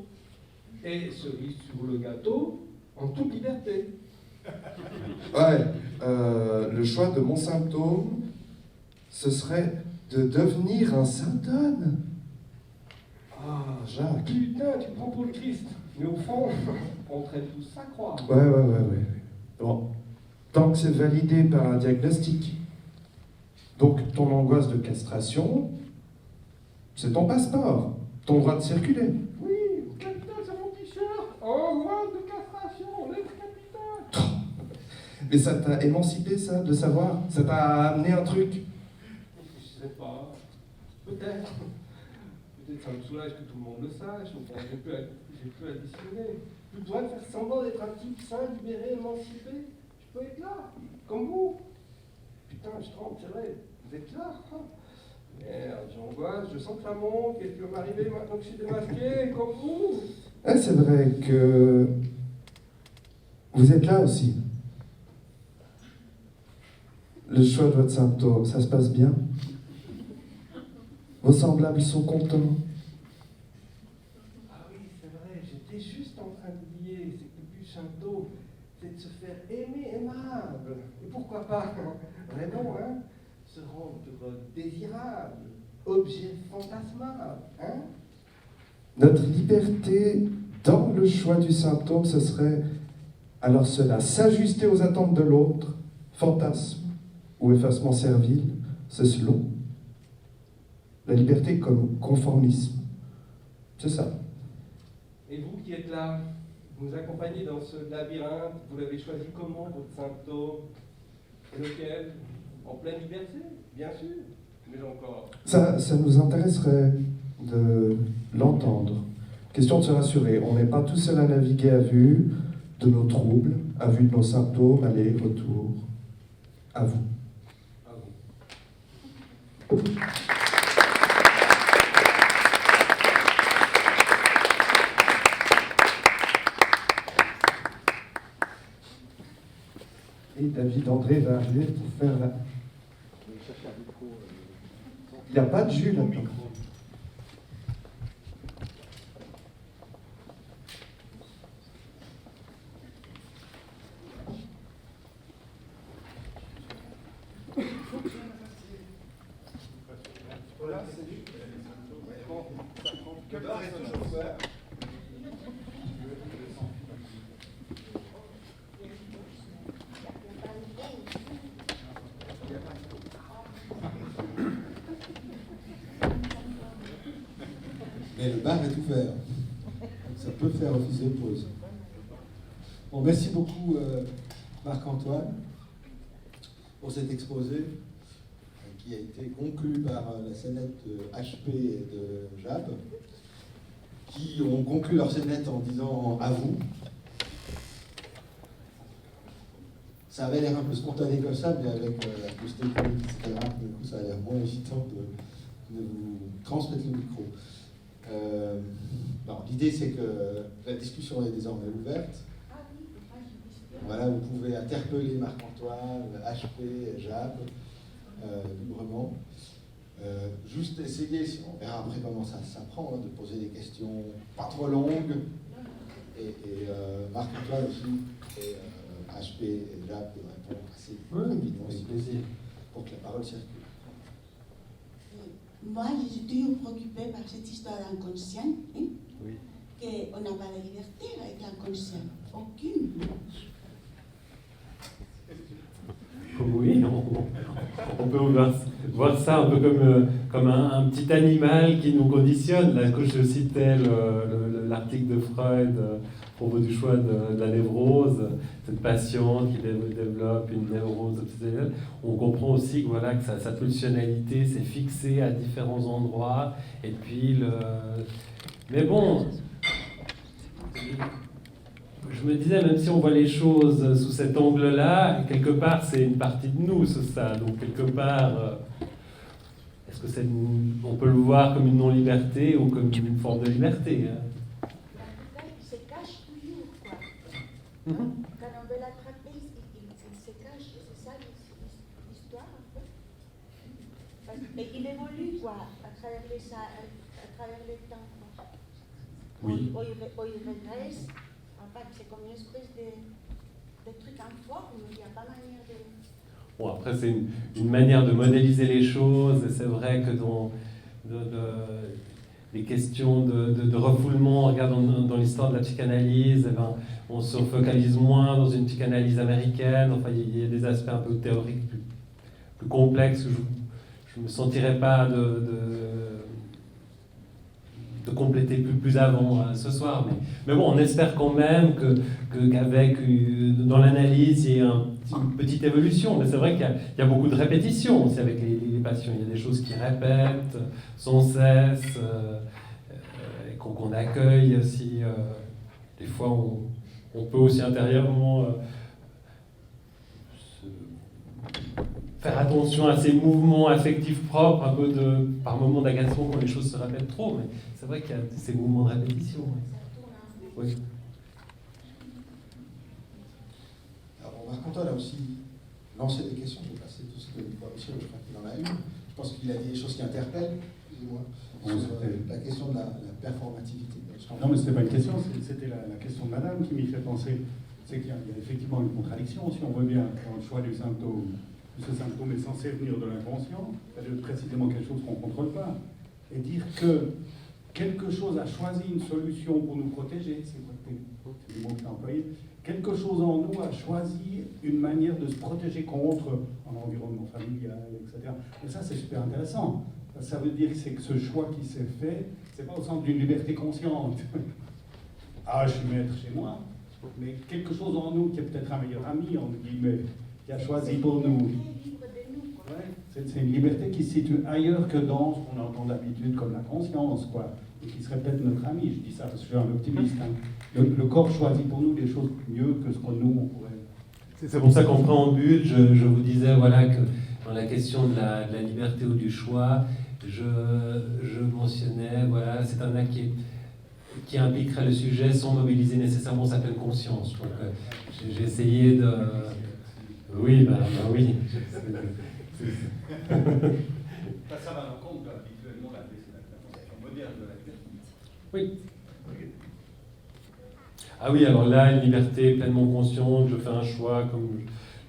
S4: Et cerise sur le gâteau, en toute liberté.
S5: Ouais, le choix de mon symptôme, ce serait de devenir un symptôme. Ah, Jacques.
S4: Putain, tu prends pour le Christ. Mais au fond, on traîne tous sa croix.
S5: Ouais. Bon, tant que c'est validé par un diagnostic. Donc, ton angoisse de castration, c'est ton passeport, ton droit de circuler.
S4: Oui, capitaine, c'est mon t-shirt. Angoisse de castration, lettre capitaine.
S5: Mais ça t'a émancipé, ça, de savoir? Ça t'a amené un truc?
S4: Je sais pas. Peut-être. Peut-être ça me soulage que tout le monde le sache. Au fond, j'ai pu additionner. Plus besoin de faire semblant d'être un type sain, libéré, émancipé. Je peux être là, comme vous. Putain, je tremble, c'est vrai. Vous êtes là, hein. Merde, j'angoisse, je sens que ça monte, qu'est-ce qui va m'arriver maintenant que je suis démasqué, comme vous?
S5: C'est vrai que vous êtes là aussi. Le choix de votre symptôme, ça se passe bien? Vos semblables sont contents?
S4: Ah oui, c'est vrai, j'étais juste en train d'oublier, c'est que le but Shinto, c'est de se faire aimer aimable. Et pourquoi pas, vraiment, hein, se rendre désirable, objet fantasmable, hein?
S5: Notre liberté dans le choix du symptôme, ce serait alors cela, s'ajuster aux attentes de l'autre, fantasme ou effacement servile, c'est selon. La liberté comme conformisme, c'est ça.
S4: Et vous qui êtes là, vous nous accompagnez dans ce labyrinthe, vous l'avez choisi comment, votre symptôme? Et lequel? En pleine liberté, bien sûr, mais encore.
S5: Ça nous intéresserait de l'entendre. Question de se rassurer, on n'est pas tout seul à naviguer à vue de nos troubles, à vue de nos symptômes, aller, retour. À vous.
S4: À vous.
S5: Et David André va arriver pour faire la... Il n'y a pas de jus là-dedans.
S2: Voilà, c'est lui. Le bar est toujours ouvert. Mais le bar est ouvert. Ça peut faire office de pause. Bon, merci beaucoup Marc-Antoine pour cet exposé qui a été conclu par la scénette de HP et de Jab, qui ont conclu leur scénette en disant « à vous ». Ça avait l'air un peu spontané comme ça, mais avec la pause technique, etc., du coup, ça a l'air moins évident de vous transmettre le micro. L'idée, c'est que la discussion est désormais ouverte. Voilà, vous pouvez interpeller Marc-Antoine, HP, Jab, librement. Juste essayer, on verra après comment ça prend, de poser des questions pas trop longues. Et Marc-Antoine aussi, et HP et Jab de répondre assez rapidement,
S1: avec plaisir,
S2: pour que la parole circule.
S6: Moi, je suis toujours préoccupée par cette histoire d'inconscient, hein,
S1: oui.
S6: qu'on n'a pas la liberté avec l'inconscient, aucune.
S1: Oui, on peut voir ça un peu comme un petit animal qui nous conditionne. Là, que je citais l'article de Freud à propos du choix de la névrose, cette patiente qui développe une névrose obsessionnelle. On comprend aussi que, voilà, que sa pulsionnalité s'est fixée à différents endroits. Et puis, mais bon, je me disais, même si on voit les choses sous cet angle-là, quelque part, c'est une partie de nous, ça. Donc, quelque part, est-ce que on peut le voir comme une non-liberté ou comme une forme de liberté, hein?
S6: Il se cache toujours, quoi. Quand on veut l'attraper, il se cache. C'est ça l'histoire, en fait. Mais il évolue, quoi, à travers le temps, quoi.
S1: Oui.
S6: Ou il regresse. Enfin, c'est comme une espèce de truc en forme, il n'y a pas manière de...
S1: Bon, après, c'est une manière de modéliser les choses, et c'est vrai que dans les questions de refoulement, regarde dans l'histoire de la psychanalyse, eh ben, on se focalise moins dans une psychanalyse américaine. Enfin, il y a des aspects un peu théoriques plus complexes que je ne me sentirais pas de compléter plus avant ce soir. Mais bon, on espère quand même qu'avec, dans l'analyse, il y a une petite évolution. Mais c'est vrai qu'il y a beaucoup de répétitions aussi avec les patients. Il y a des choses qui répètent sans cesse, et qu'on accueille aussi. Des fois, on peut aussi intérieurement faire attention à ces mouvements affectifs propres, un peu par moments d'agacement quand les choses se répètent trop, mais c'est vrai qu'il y a ces mouvements de répétition. Oui.
S2: Alors, Marc-Antoine a aussi lancé des questions, je vais passer tout ce que Michel, je crois qu'il en a une. Je pense qu'il a dit des choses qui interpellent, excusez-moi, sur la question de la performativité.
S3: Non, mais ce n'était pas une question, c'était la question de madame qui m'y fait penser. C'est qu'il y a effectivement une contradiction, si on veut bien, dans le choix du symptôme. Ce symptôme est censé venir de l'inconscient, c'est-à-dire précisément quelque chose qu'on ne contrôle pas. Et dire que quelque chose a choisi une solution pour nous protéger, c'est le mot que tu as employé, quelque chose en nous a choisi une manière de se protéger contre un environnement familial, etc. Et ça, c'est super intéressant. Ça veut dire que c'est que ce choix qui s'est fait, c'est pas au sens d'une liberté consciente. Ah, je suis maître chez moi, mais quelque chose en nous qui est peut-être un meilleur ami, entre guillemets, qui a choisi pour nous. Ouais, c'est une liberté qui se situe ailleurs que dans ce qu'on entend d'habitude comme la conscience, quoi, et qui serait peut-être notre ami. Je dis ça parce que je suis un optimiste. Hein. Le corps choisit pour nous des choses mieux que ce que nous, on pourrait.
S1: C'est pour ça qu'en préambule, je vous disais voilà, que dans la question de la liberté ou du choix, je mentionnais, voilà, c'est un acte qui impliquerait le sujet sans mobiliser nécessairement sa pleine conscience. Donc j'ai essayé de... Oui, oui.
S3: Ça va en compte habituellement la conception moderne de la liberté.
S1: Oui. Ah oui, alors là, une liberté pleinement consciente, je fais un choix comme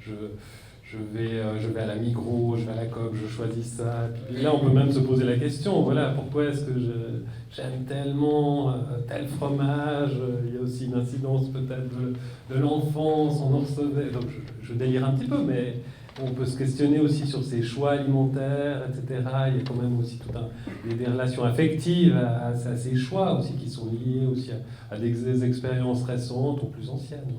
S1: je vais à la Migros, je vais à la Coop, je choisis ça. Puis là, on peut même se poser la question, voilà, pourquoi est-ce que j'aime tellement tel fromage? Il y a aussi une incidence peut-être de l'enfance, on en recevait. Donc je délire un petit peu, mais on peut se questionner aussi sur ses choix alimentaires, etc. Il y a quand même aussi des relations affectives à ces choix aussi qui sont liés aussi à des expériences récentes ou plus anciennes. Oui.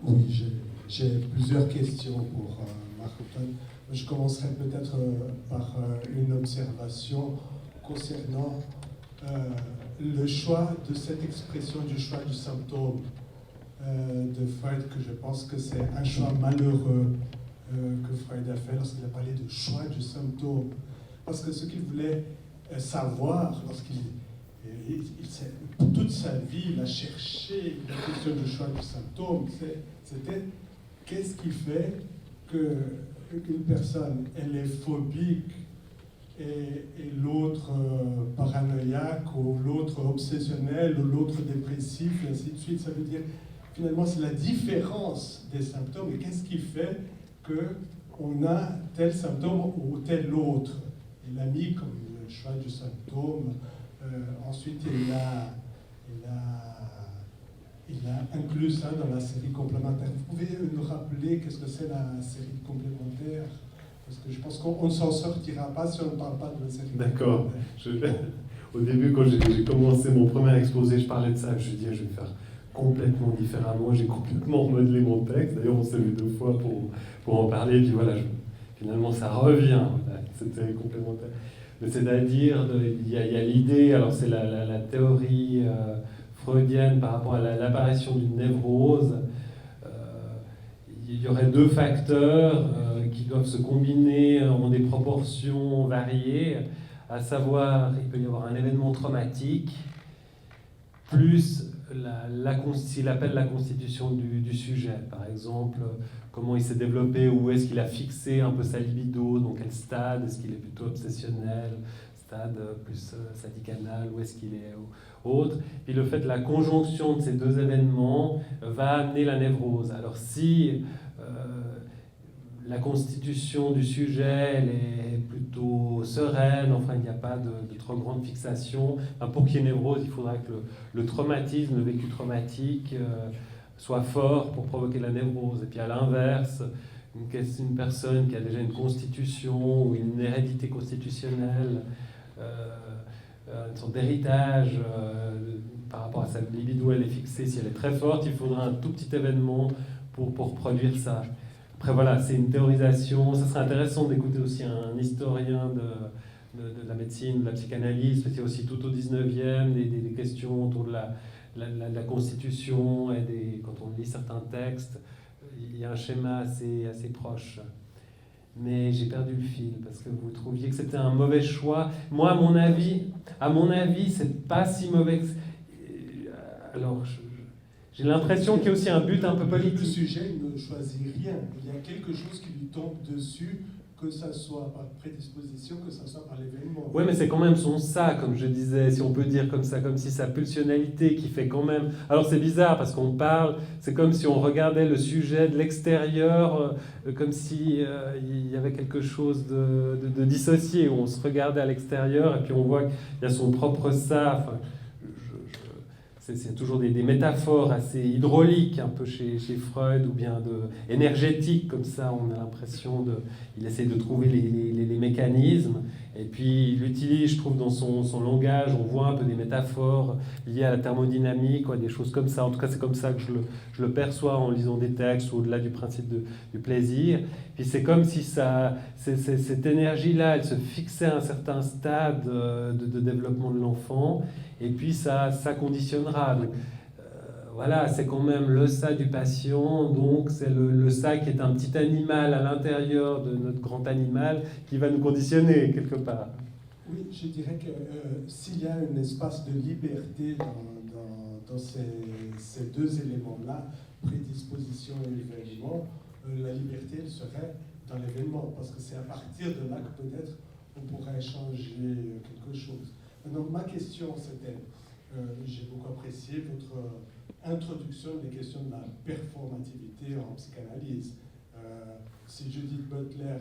S7: Oui, j'ai plusieurs questions pour Marc-Antoine. Je commencerai peut-être par une observation concernant le choix de cette expression du choix du symptôme de Freud, que je pense que c'est un choix malheureux que Freud a fait lorsqu'il a parlé de choix du symptôme. Parce que ce qu'il voulait savoir, toute sa vie, il a cherché la question du choix du symptôme, c'était qu'est-ce qui fait qu'une personne, elle est phobique et l'autre paranoïaque, ou l'autre obsessionnel, ou l'autre dépressif, et ainsi de suite. Ça veut dire, finalement, c'est la différence des symptômes, et qu'est-ce qui fait qu'on a tel symptôme ou tel autre. Il a mis comme le choix du symptôme. Ensuite, il a inclus ça dans la série complémentaire. Vous pouvez nous rappeler qu'est-ce que c'est la série complémentaire? Parce que je pense qu'on ne s'en sortira pas si on ne parle pas de la série.
S1: D'accord. Au début, quand j'ai commencé mon premier exposé, je parlais de ça. Je dis, je vais faire complètement différemment. J'ai complètement remodelé mon texte. D'ailleurs, on s'est vu 2 fois pour en parler. Et puis voilà, finalement, ça revient. Voilà, c'était complémentaire. Mais c'est-à-dire, il y a l'idée, alors c'est la théorie freudienne par rapport à l'apparition d'une névrose. Il y aurait 2 facteurs qui doivent se combiner en des proportions variées, à savoir, il peut y avoir un événement traumatique, plus ce qu'il appelle la constitution du sujet. Par exemple, comment il s'est développé, où est-ce qu'il a fixé un peu sa libido, dans quel stade, est-ce qu'il est plutôt obsessionnel, stade plus sadicanal, où est-ce qu'il est autre. Puis le fait de la conjonction de ces 2 événements va amener la névrose. Alors si la constitution du sujet elle est plutôt sereine, enfin il n'y a pas de trop grande fixation, pour qu'il y ait névrose, il faudra que le traumatisme, le vécu traumatique soit fort pour provoquer la névrose. Et puis à l'inverse, une personne qui a déjà une constitution ou une hérédité constitutionnelle, une sorte d'héritage par rapport à sa libido, elle est fixée, si elle est très forte, il faudra un tout petit événement pour produire ça. Après voilà, c'est une théorisation. Ça serait intéressant d'écouter aussi un historien de la médecine, de la psychanalyse, parce qu'il y a aussi tout au 19e des questions autour de la Constitution et quand on lit certains textes, il y a un schéma assez proche. Mais j'ai perdu le fil parce que vous trouviez que c'était un mauvais choix. Moi, à mon avis, c'est pas si mauvais que... Alors, j'ai l'impression qu'il y a aussi un but un peu politique.
S7: Le sujet ne choisit rien. Il y a quelque chose qui lui tombe dessus, que ça soit par prédisposition, que ça soit par l'événement.
S1: Oui, mais c'est quand même son ça, comme je disais, si on peut dire comme ça, comme si sa pulsionalité qui fait quand même... Alors c'est bizarre parce qu'on parle, c'est comme si on regardait le sujet de l'extérieur, comme si il y avait quelque chose de dissocié, où on se regardait à l'extérieur et puis on voit qu'il y a son propre ça. Enfin, c'est toujours des métaphores assez hydrauliques, un peu chez Freud, ou bien énergétiques, comme ça, on a l'impression il essaie de trouver les mécanismes, et puis il utilise, je trouve, dans son langage, on voit un peu des métaphores liées à la thermodynamique, des choses comme ça. En tout cas, c'est comme ça que je le perçois en lisant des textes, au-delà du principe du plaisir. Puis c'est comme si cette énergie-là, elle se fixait à un certain stade de développement de l'enfant, et puis ça conditionnera. Donc, voilà, c'est quand même le ça du patient, donc c'est le ça qui est un petit animal à l'intérieur de notre grand animal qui va nous conditionner quelque part.
S7: Oui, je dirais que s'il y a un espace de liberté dans ces deux éléments-là, prédisposition et événement, la liberté elle serait dans l'événement, parce que c'est à partir de là que peut-être on pourrait changer quelque chose. Donc ma question c'était, j'ai beaucoup apprécié votre introduction des questions de la performativité en psychanalyse. Si Judith Butler,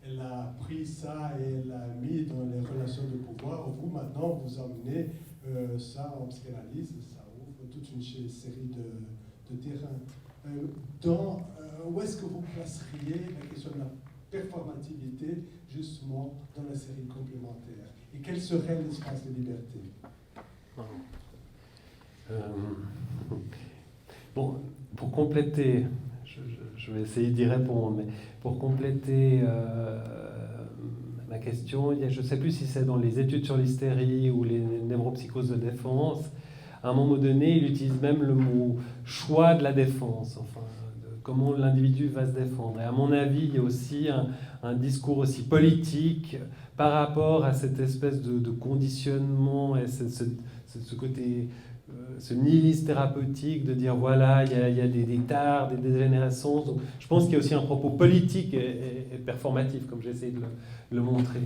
S7: elle a pris ça et elle l'a mis dans les relations de pouvoir, vous maintenant vous emmenez ça en psychanalyse, ça ouvre toute une série de terrains. Où est-ce que vous placeriez la question de la performativité justement dans la série complémentaire? Et quel serait l'espace de liberté?
S1: Bon, pour compléter, je vais essayer d'y répondre, mais pour compléter ma question, je ne sais plus si c'est dans les études sur l'hystérie ou les névropsychoses de défense, à un moment donné, il utilise même le mot choix de la défense, enfin, comment l'individu va se défendre. Et à mon avis, il y a aussi un discours aussi politique par rapport à cette espèce de conditionnement et ce côté, ce nihilisme thérapeutique de dire voilà, il y a des tares, des dégénérescences. Donc, je pense qu'il y a aussi un propos politique et performatif, comme j'essaie de le montrer.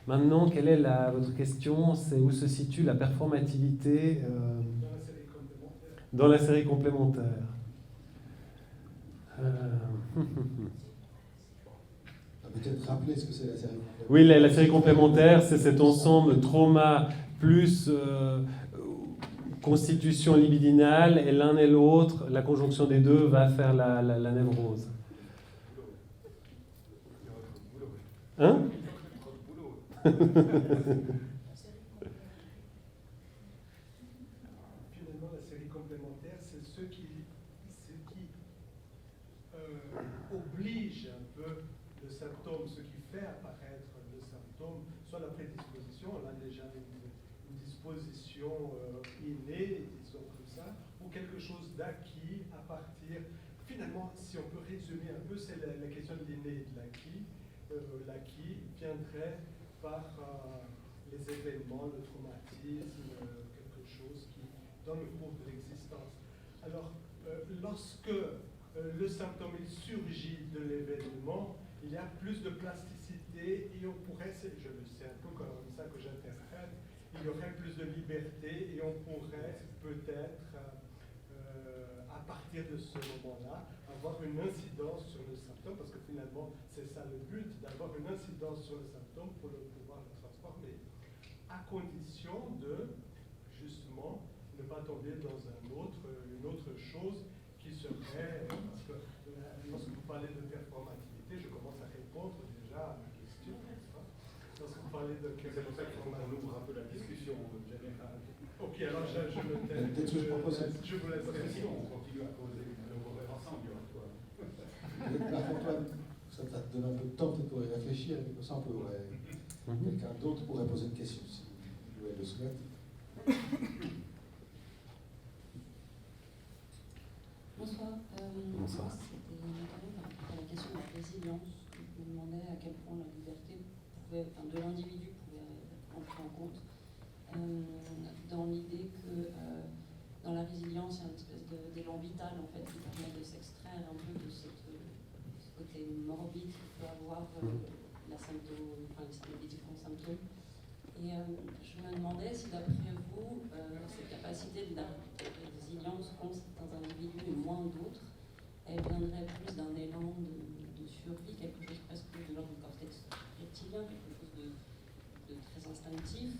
S1: Maintenant, quelle est votre question? C'est où se situe la performativité dans la série complémentaire.
S2: Peut-être rappeler ce que c'est la série complémentaire.
S1: Oui, la série complémentaire, c'est cet ensemble trauma plus constitution libidinale, et l'un et l'autre, la conjonction des deux va faire la névrose. Hein?
S7: Finalement, la série complémentaire, c'est ce qui oblige un peu le symptôme, ce qui fait apparaître le symptôme, soit la prédisposition, on a déjà une disposition innée, disons comme ça, ou quelque chose d'acquis à partir. Finalement, si on peut résumer un peu, c'est la question de l'inné et de l'acquis. L'acquis viendrait par les événements, le traumatisme, quelque chose qui donne le cours de l'existence. Alors, lorsque le symptôme il surgit de l'événement, il y a plus de plasticité et on pourrait, c'est un peu comme ça que j'interprète, il y aurait plus de liberté et on pourrait peut-être, à partir de ce moment-là, avoir une incidence sur le symptôme, parce que finalement, c'est ça le but, d'avoir une incidence sur le symptôme pour pouvoir le transformer, à condition de, justement, ne pas tomber dans une autre chose qui serait, parce que lorsque vous parlez de performativité, je commence à répondre déjà à ma question, n'est-ce pas? Lorsque vous parlez de performativité,
S3: on ouvre un peu la discussion générale.
S7: Ok, alors je me tais. Je vous laisse répondre.
S3: On continue à causer ensemble.
S2: Marc-Antoine, ça te donne un peu de temps peut-être pour y réfléchir, et comme ça quelqu'un d'autre pourrait poser une question si vous le souhaite.
S8: Bonsoir.
S1: Bonsoir.
S8: C'était notamment par rapport à la question de la résilience. Je me demandais à quel point la liberté de l'individu pouvait entrer en compte dans l'idée que dans la résilience, il y a une espèce d'élan vital en fait, qui permet de s'extraire un peu de ce côté morbide que peut avoir les différents symptômes. Et je me demandais si d'après vous, cette capacité de résilience qu'ont certains individus et moins d'autres, elle viendrait plus d'un élan de survie, quelque chose presque de l'ordre du cortex reptilien, quelque chose de très instinctif.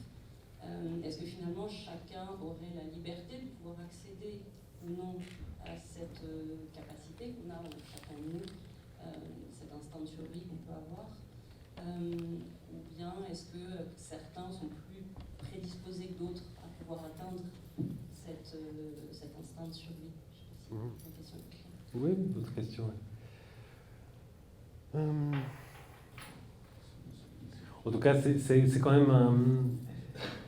S8: Est-ce que finalement chacun aurait la liberté de pouvoir accéder ou non à cette capacité qu'on a, chacun de nous, cet instinct de survie qu'on peut avoir, ou bien est-ce que certains sont plus prédisposés que d'autres à pouvoir atteindre cet instinct de survie? Je ne sais pas si c'est une question.
S1: Oui, d'autres questions. En tout cas, c'est quand même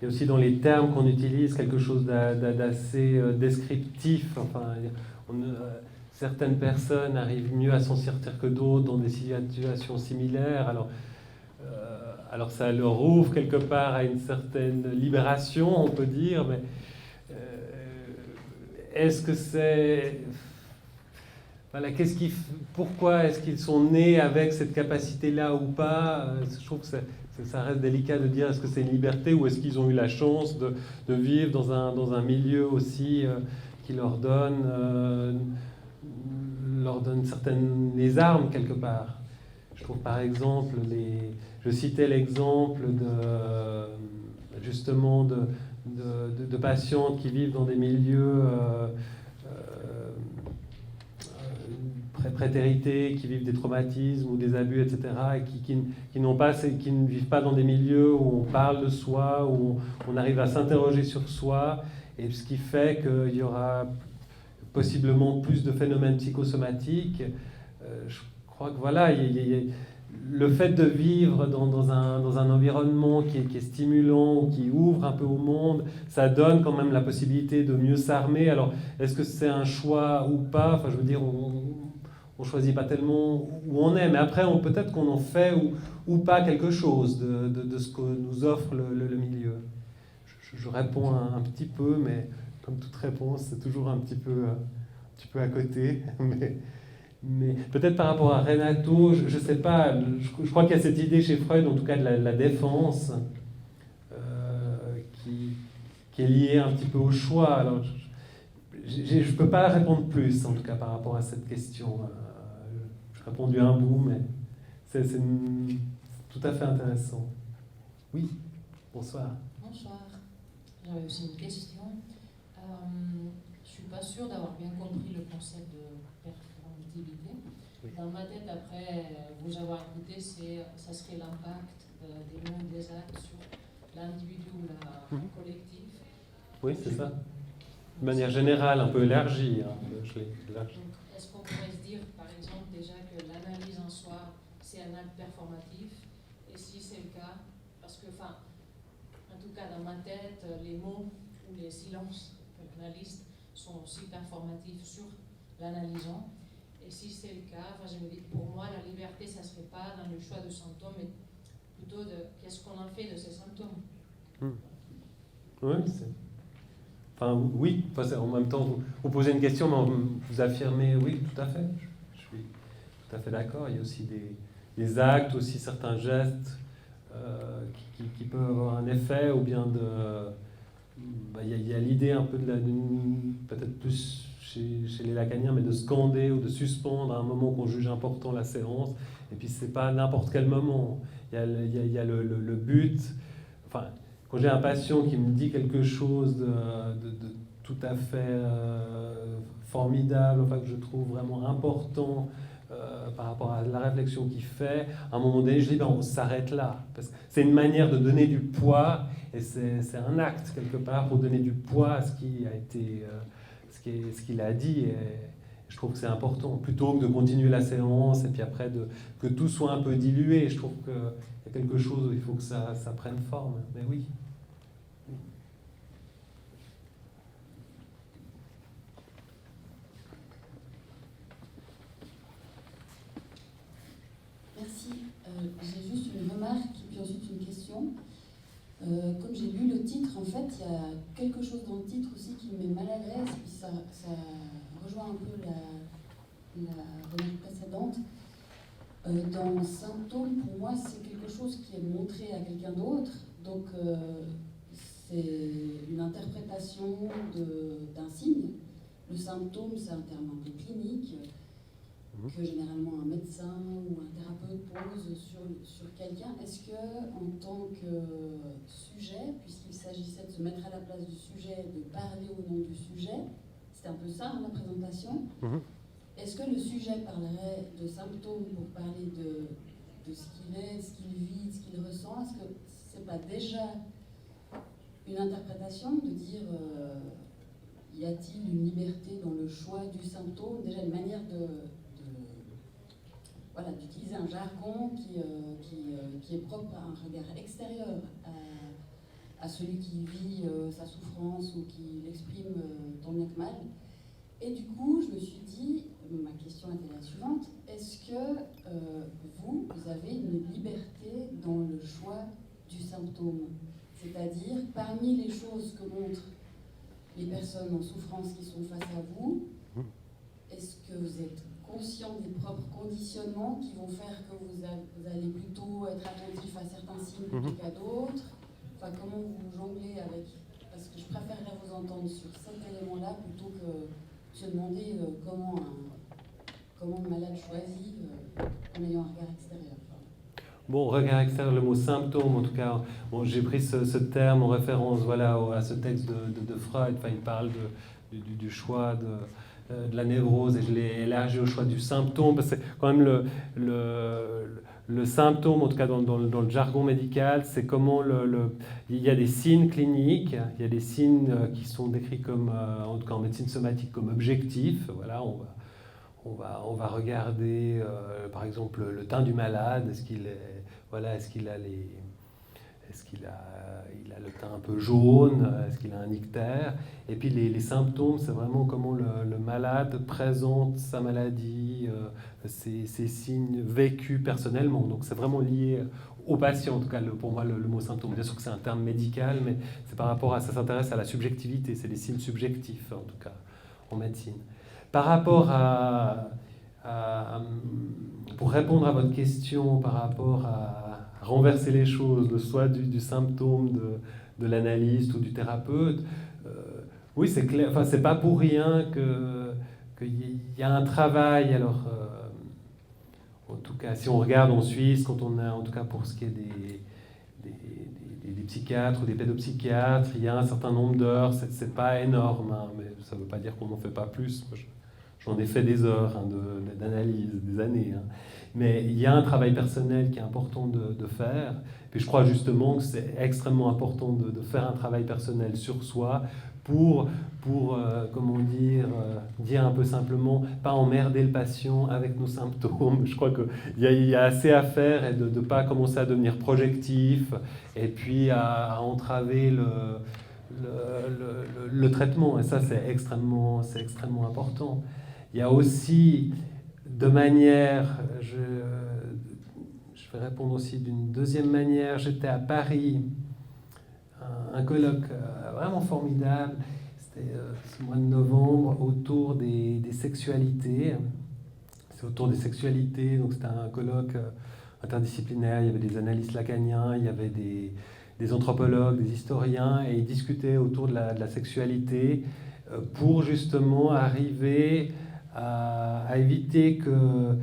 S1: il y a aussi dans les termes qu'on utilise quelque chose d'assez descriptif. Enfin, certaines personnes arrivent mieux à s'en sortir que d'autres dans des situations similaires. Alors ça leur ouvre quelque part à une certaine libération, on peut dire, mais est-ce que c'est... Voilà, pourquoi est-ce qu'ils sont nés avec cette capacité-là ou pas? Je trouve que ça reste délicat de dire est-ce que c'est une liberté ou est-ce qu'ils ont eu la chance de vivre dans un milieu aussi qui leur donne certaines les armes quelque part. Je trouve par exemple, je citais l'exemple justement de patientes qui vivent dans des milieux prétérités, qui vivent des traumatismes ou des abus, etc., et qui ne vivent pas dans des milieux où on parle de soi, où on arrive à s'interroger sur soi, et ce qui fait qu'il y aura possiblement plus de phénomènes psychosomatiques. Je crois que voilà, le fait de vivre dans un environnement qui est stimulant, qui ouvre un peu au monde, ça donne quand même la possibilité de mieux s'armer. Alors, est-ce que c'est un choix ou pas? Enfin, je veux dire, on choisit pas tellement où on est, mais après, peut-être qu'on en fait ou pas quelque chose de ce que nous offre le milieu. Je réponds un petit peu, mais comme toute réponse, c'est toujours un petit peu à côté. Mais peut-être par rapport à Renato, je ne sais pas, je crois qu'il y a cette idée chez Freud, en tout cas de la défense, qui est liée un petit peu au choix. Alors, je ne peux pas répondre plus, en tout cas, par rapport à cette question. J'ai répondu un bout, mais c'est tout à fait intéressant. Oui, bonsoir.
S9: Bonsoir. J'avais aussi une question. Je ne suis pas sûre d'avoir bien compris le concept de performativité.
S1: Oui.
S9: Dans ma tête, après vous avoir écouté, ça serait l'impact des mots et des actes sur l'individu ou la collectif.
S1: Oui, c'est ça. De manière générale, un peu élargie. Je l'ai élargi.
S9: Est-ce qu'on pourrait se dire, par exemple, déjà que l'analyse en soi, c'est un acte performatif? Et si c'est le cas, parce que, enfin, en tout cas dans ma tête, les mots ou les silences que l'analyste sont aussi performatifs sur l'analysant. Et si c'est le cas, enfin, je me dis, pour moi, la liberté, ça ne serait pas dans le choix de symptômes, mais plutôt de qu'est-ce qu'on en fait de ces symptômes.
S1: Oui, enfin, oui. En même temps, vous posez une question, mais vous affirmez oui, tout à fait. Je suis tout à fait d'accord. Il y a aussi des actes, aussi certains gestes qui peuvent avoir un effet, ou bien il y a l'idée un peu peut-être plus chez les lacaniens, mais de scander ou de suspendre à un moment qu'on juge important la séance. Et puis c'est pas n'importe quel moment. Il y a le but. Enfin, quand j'ai un patient qui me dit quelque chose de tout à fait formidable, enfin que je trouve vraiment important par rapport à la réflexion qu'il fait, à un moment donné, je dis on s'arrête là, parce que c'est une manière de donner du poids, et c'est un acte quelque part pour donner du poids à ce qui a été, ce qu'il a dit. Et je trouve que c'est important, plutôt que de continuer la séance et puis après que tout soit un peu dilué. Je trouve qu'il y a quelque chose où il faut que ça prenne forme. Mais oui.
S8: J'ai juste une remarque et puis ensuite une question. Comme j'ai lu le titre, en fait, il y a quelque chose dans le titre aussi qui me met mal à l'aise, puis ça rejoint un peu la remarque précédente. Dans symptôme, pour moi, c'est quelque chose qui est montré à quelqu'un d'autre, donc c'est une interprétation d'un signe. Le symptôme, c'est un terme un peu clinique que généralement un médecin ou un thérapeute pose sur quelqu'un. Est-ce que, en tant que sujet, puisqu'il s'agissait de se mettre à la place du sujet, de parler au nom du sujet, c'était un peu ça, la présentation. Est-ce que le sujet parlerait de symptômes pour parler de ce qu'il est, ce qu'il vit, ce qu'il ressent? Est-ce que c'est pas déjà une interprétation de dire y a-t-il une liberté dans le choix du symptôme? Déjà une manière d'utiliser un jargon qui est propre à un regard extérieur à celui qui vit sa souffrance ou qui l'exprime tant bien que mal. Et du coup, je me suis dit, ma question était la suivante, est-ce que vous avez une liberté dans le choix du symptôme? C'est-à-dire, parmi les choses que montrent les personnes en souffrance qui sont face à vous, est-ce que vous êtes conscient des propres conditionnements qui vont faire que vous allez plutôt être attentif à certains signes plutôt qu'à d'autres? Enfin, comment vous jonglez avec? Parce que je préférerais vous entendre sur cet élément-là plutôt que se demander comment le malade choisit en ayant un regard extérieur.
S1: Bon, regard extérieur, le mot symptôme, en tout cas, bon, j'ai pris ce terme en référence à ce texte de Freud. Enfin, il parle du choix de la névrose, et je l'ai élargi au choix du symptôme, parce que c'est quand même le symptôme, en tout cas dans le jargon médical, c'est comment il y a des signes cliniques, il y a des signes qui sont décrits comme, en tout cas en médecine somatique, comme objectifs. Voilà, on va regarder, par exemple, le teint du malade. Est-ce qu'il a le teint un peu jaune? Est-ce qu'il a un ictère? Et puis les symptômes, c'est vraiment comment le malade présente sa maladie, ses signes vécus personnellement. Donc c'est vraiment lié au patient, en tout cas pour moi le mot symptôme. Bien sûr que c'est un terme médical, mais c'est par rapport à ça, s'intéresse à la subjectivité, c'est des signes subjectifs en tout cas en médecine. Par rapport pour répondre à votre question, par rapport à renverser les choses, soit du symptôme de l'analyste ou du thérapeute, oui, c'est clair. Enfin, c'est pas pour rien qu'il y a un travail. Alors, en tout cas, si on regarde en Suisse, quand on a, en tout cas pour ce qui est des psychiatres ou des pédopsychiatres, il y a un certain nombre d'heures. C'est pas énorme, hein, mais ça veut pas dire qu'on n'en fait pas plus. J'en ai fait des heures d'analyse, des années. Hein. Mais il y a un travail personnel qui est important de faire. Puis je crois justement que c'est extrêmement important de faire un travail personnel sur soi pour comment dire un peu simplement, pas emmerder le patient avec nos symptômes. Je crois qu'il y a assez à faire et de ne pas commencer à devenir projectif et puis à entraver le traitement. Et ça, c'est extrêmement important. Il y a aussi, de manière, je vais répondre aussi d'une deuxième manière. J'étais à Paris, un colloque vraiment formidable, c'était ce mois de novembre, autour des sexualités. C'est autour des sexualités, donc c'était un colloque interdisciplinaire. Il y avait des analystes lacaniens, il y avait des anthropologues, des historiens, et ils discutaient autour de la sexualité pour justement arriver à éviter que,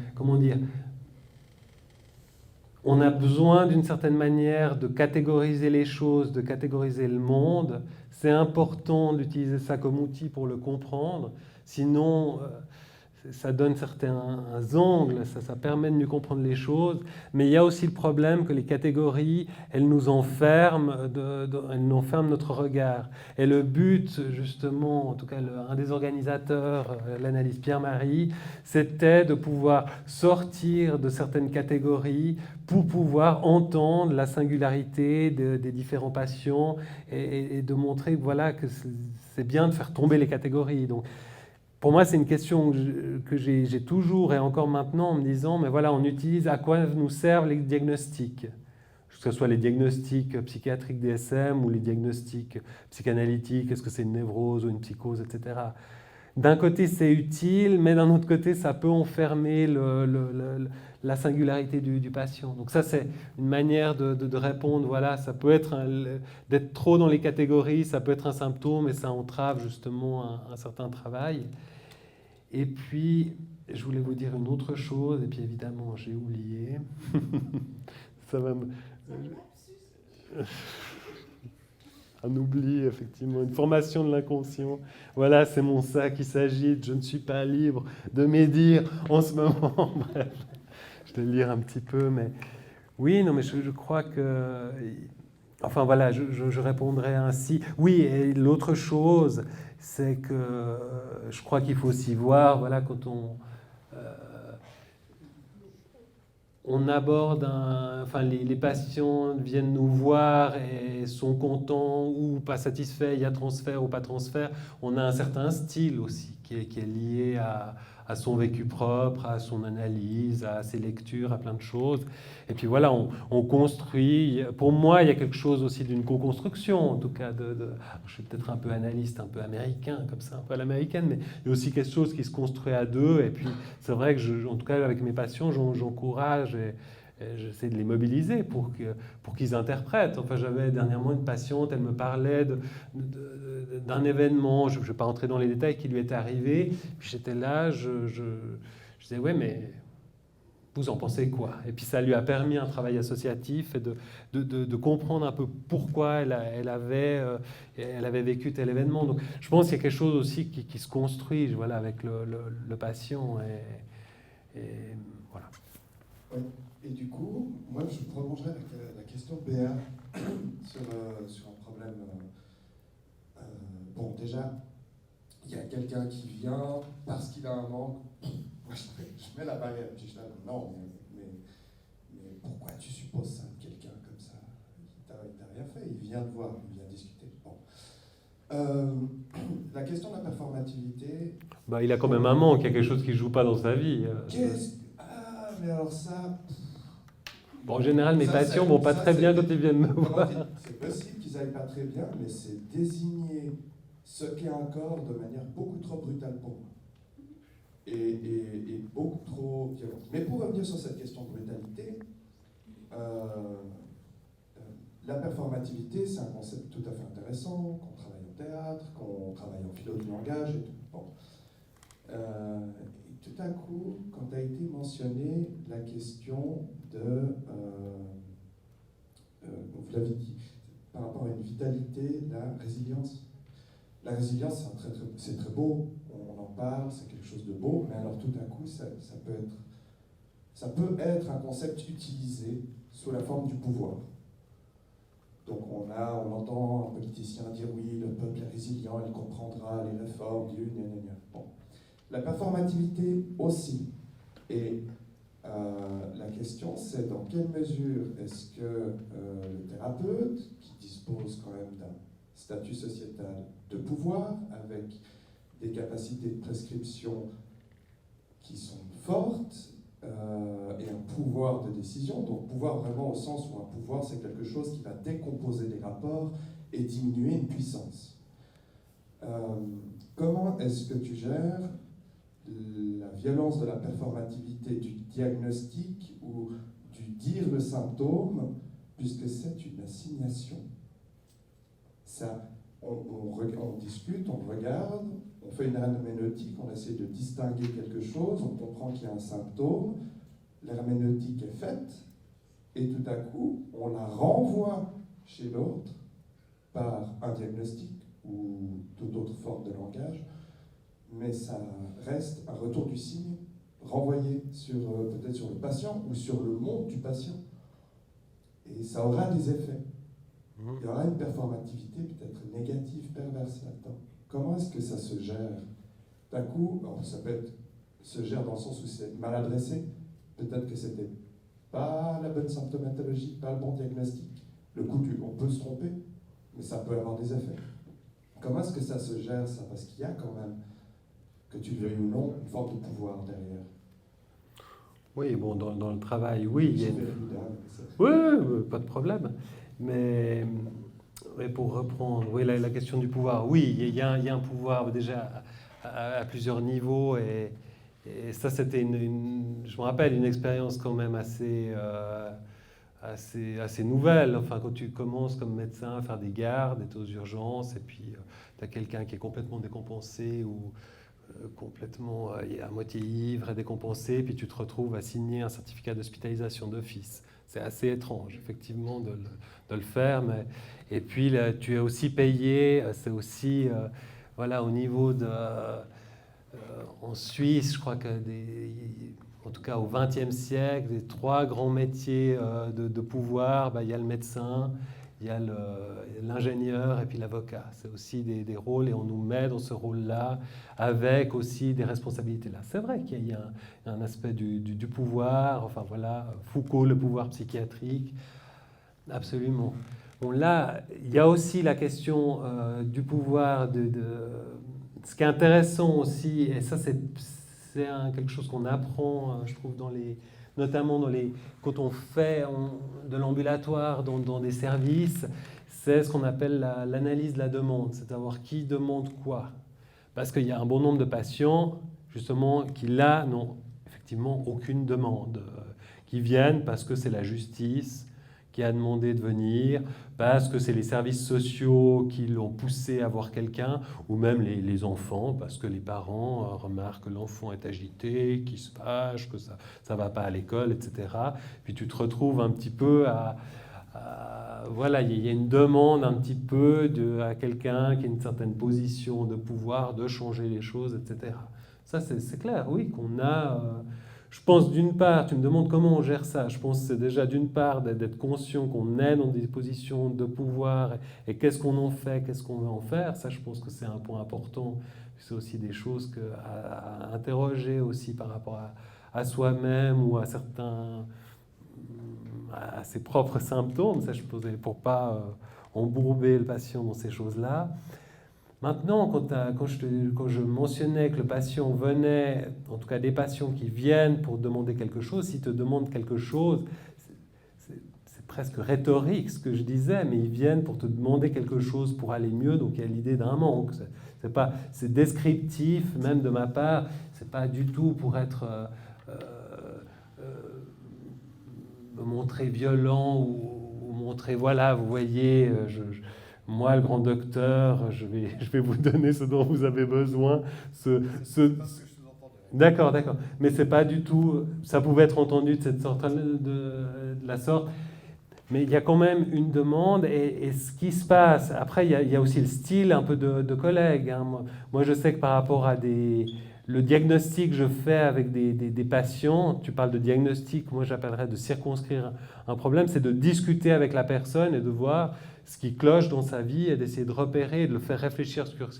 S1: on a besoin d'une certaine manière de catégoriser les choses, de catégoriser le monde. C'est important d'utiliser ça comme outil pour le comprendre, sinon ça donne certains angles, ça permet de mieux comprendre les choses, mais il y a aussi le problème que les catégories, elles nous enferment, elles nous enferment notre regard. Et le but, justement, en tout cas un des organisateurs, l'analyse Pierre-Marie, c'était de pouvoir sortir de certaines catégories pour pouvoir entendre la singularité des différents patients et de montrer que c'est bien de faire tomber les catégories. Donc, pour moi, c'est une question que j'ai toujours et encore maintenant en me disant, mais voilà, on utilise à quoi nous servent les diagnostics, que ce soit les diagnostics psychiatriques DSM ou les diagnostics psychanalytiques, est-ce que c'est une névrose ou une psychose, etc. D'un côté, c'est utile, mais d'un autre côté, ça peut enfermer la singularité du patient. Donc ça, c'est une manière de répondre. Voilà, ça peut être d'être trop dans les catégories, ça peut être un symptôme et ça entrave justement un certain travail. Et puis, je voulais vous dire une autre chose, et puis évidemment, j'ai oublié. Ça va me... Un oubli, effectivement, une formation de l'inconscient. Voilà, c'est mon sac qui s'agite, je ne suis pas libre de médire en ce moment. Bref, je vais lire un petit peu, mais oui, non, mais je crois que... Enfin voilà, je répondrai ainsi. Oui, et l'autre chose, c'est que je crois qu'il faut aussi voir, voilà, quand on aborde enfin les patients viennent nous voir et sont contents ou pas satisfaits, il y a transfert ou pas transfert, on a un certain style aussi qui est lié à son vécu propre, à son analyse, à ses lectures, à plein de choses. Et puis voilà, on construit. Pour moi, il y a quelque chose aussi d'une co-construction, en tout cas. Je suis peut-être un peu analyste, un peu américain, comme ça, un peu à l'américaine, mais il y a aussi quelque chose qui se construit à deux. Et puis, c'est vrai que, en tout cas, avec mes patients, j'encourage et j'essaie de les mobiliser pour qu'ils interprètent. Enfin, j'avais dernièrement une patiente, elle me parlait d'un événement, je ne vais pas rentrer dans les détails, qui lui était arrivé. Puis j'étais là, je disais, ouais, mais vous en pensez quoi? Et puis ça lui a permis un travail associatif et de comprendre un peu pourquoi elle avait vécu tel événement. Donc je pense qu'il y a quelque chose aussi qui se construit, voilà, avec le patient. Et voilà.
S5: Oui. Et du coup, moi, je prolongerai la question de Béa sur un problème. Bon, déjà, il y a quelqu'un qui vient parce qu'il a un manque. Moi, je mets la barrière. Je dis, non, mais pourquoi tu supposes ça de quelqu'un comme ça? Il t'a rien fait, il vient te voir, il vient discuter. Bon. La question de la performativité.
S1: Bah, il a quand même un manque, il y a quelque chose qui ne joue pas dans sa vie.
S5: Ah, mais alors ça.
S1: Bon, en général, mes patients vont pas très bien quand ils viennent me voir.
S5: C'est possible qu'ils aillent pas très bien, mais c'est désigner ce qu'est un corps de manière beaucoup trop brutale pour moi. Et beaucoup trop violente. Mais pour revenir sur cette question de brutalité, la performativité, c'est un concept tout à fait intéressant, qu'on travaille au théâtre, qu'on travaille en philo du langage et tout. Bon. Et tout à coup, quand a été mentionnée la question de, vous l'avez dit, par rapport à une vitalité, la résilience. La résilience, c'est très beau, on en parle, c'est quelque chose de beau, mais alors tout à coup, ça peut être un concept utilisé sous la forme du pouvoir. Donc on entend un politicien dire oui, le peuple est résilient, il comprendra les réformes du gna. Bon. La performativité aussi. Et la question, c'est dans quelle mesure est-ce que le thérapeute, qui dispose quand même d'un statut sociétal de pouvoir, avec des capacités de prescription qui sont fortes, et un pouvoir de décision, donc pouvoir vraiment au sens où un pouvoir, c'est quelque chose qui va décomposer les rapports et diminuer une puissance. Comment est-ce que tu gères la violence de la performativité du diagnostic ou du dire le symptôme, puisque c'est une assignation? Ça, on discute, on regarde, on fait une herméneutique, on essaie de distinguer quelque chose, on comprend qu'il y a un symptôme, l'herméneutique est faite, et tout à coup, on la renvoie chez l'autre par un diagnostic ou toute autre forme de langage, mais ça reste un retour du signe renvoyé peut-être sur le patient ou sur le monde du patient. Et ça aura des effets. Il y aura une performativité peut-être négative, perverse là-dedans. Comment est-ce que ça se gère? D'un coup, ça peut se gère dans le sens où c'est mal adressé. Peut-être que c'était pas la bonne symptomatologie, pas le bon diagnostic. On peut se tromper, mais ça peut avoir des effets. Comment est-ce que ça se gère, ça? Parce qu'il y a quand même, que tu le veuilles ou non, une forme de pouvoir derrière.
S1: Oui, bon, dans le travail, oui. Il y a
S5: C'est
S1: une-
S5: formidable, ça.
S1: Oui, pas de problème. Mais oui, pour reprendre oui, la question du pouvoir, oui, il y a un pouvoir déjà à plusieurs niveaux. Et ça, c'était je me rappelle, une expérience quand même assez nouvelle. Enfin, quand tu commences comme médecin à faire des gardes, d'être aux urgences, et puis tu as quelqu'un qui est complètement décompensé ou complètement à moitié ivre et décompensé, puis tu te retrouves à signer un certificat d'hospitalisation d'office. C'est assez étrange, effectivement, de le faire. Et puis, là, tu es aussi payé, c'est aussi, voilà, au niveau de... en Suisse, je crois que, en tout cas au XXe siècle, les 3 grands métiers de pouvoir, il y a le médecin, il y a l'ingénieur et puis l'avocat. C'est aussi des rôles et on nous met dans ce rôle-là avec aussi des responsabilités-là. C'est vrai qu'il y a un aspect du pouvoir, enfin voilà, Foucault, le pouvoir psychiatrique, absolument. Bon, là, il y a aussi la question du pouvoir, ce qui est intéressant aussi, et ça c'est quelque chose qu'on apprend, je trouve, notamment quand on fait de l'ambulatoire dans des services, c'est ce qu'on appelle l'analyse de la demande, c'est savoir qui demande quoi. Parce qu'il y a un bon nombre de patients, justement, qui là n'ont effectivement aucune demande, qui viennent parce que c'est la justice qui a demandé de venir, parce que c'est les services sociaux qui l'ont poussé à voir quelqu'un, ou même les enfants, parce que les parents remarquent que l'enfant est agité, qu'il se fâche, que ça ne va pas à l'école, etc. Puis tu te retrouves un petit peu voilà, il y a une demande un petit peu à quelqu'un qui a une certaine position de pouvoir, de changer les choses, etc. Ça, c'est clair, oui, qu'on a... je pense d'une part, tu me demandes comment on gère ça, je pense que c'est déjà d'une part d'être conscient qu'on est dans des positions de pouvoir et qu'est-ce qu'on en fait, qu'est-ce qu'on veut en faire, ça je pense que c'est un point important, c'est aussi des choses à interroger aussi par rapport à soi-même ou à à ses propres symptômes, ça je posais pour pas embourber le patient dans ces choses-là. Maintenant, quand je mentionnais que le patient venait, en tout cas des patients qui viennent pour demander quelque chose, s'ils te demandent quelque chose, c'est presque rhétorique ce que je disais, mais ils viennent pour te demander quelque chose pour aller mieux, donc il y a l'idée d'un manque. C'est descriptif, même de ma part, c'est pas du tout pour être... me montrer violent ou montrer, voilà, vous voyez, moi, le grand docteur, je vais vous donner ce dont vous avez besoin. D'accord. Mais c'est pas du tout... Ça pouvait être entendu de la sorte. Mais il y a quand même une demande et ce qui se passe... Après, il y a aussi le style un peu de collègues. Hein. Moi, je sais que par rapport à le diagnostic que je fais avec des patients, tu parles de diagnostic, moi j'appellerais de circonscrire un problème, c'est de discuter avec la personne et de voir ce qui cloche dans sa vie et d'essayer de repérer, de le faire réfléchir sur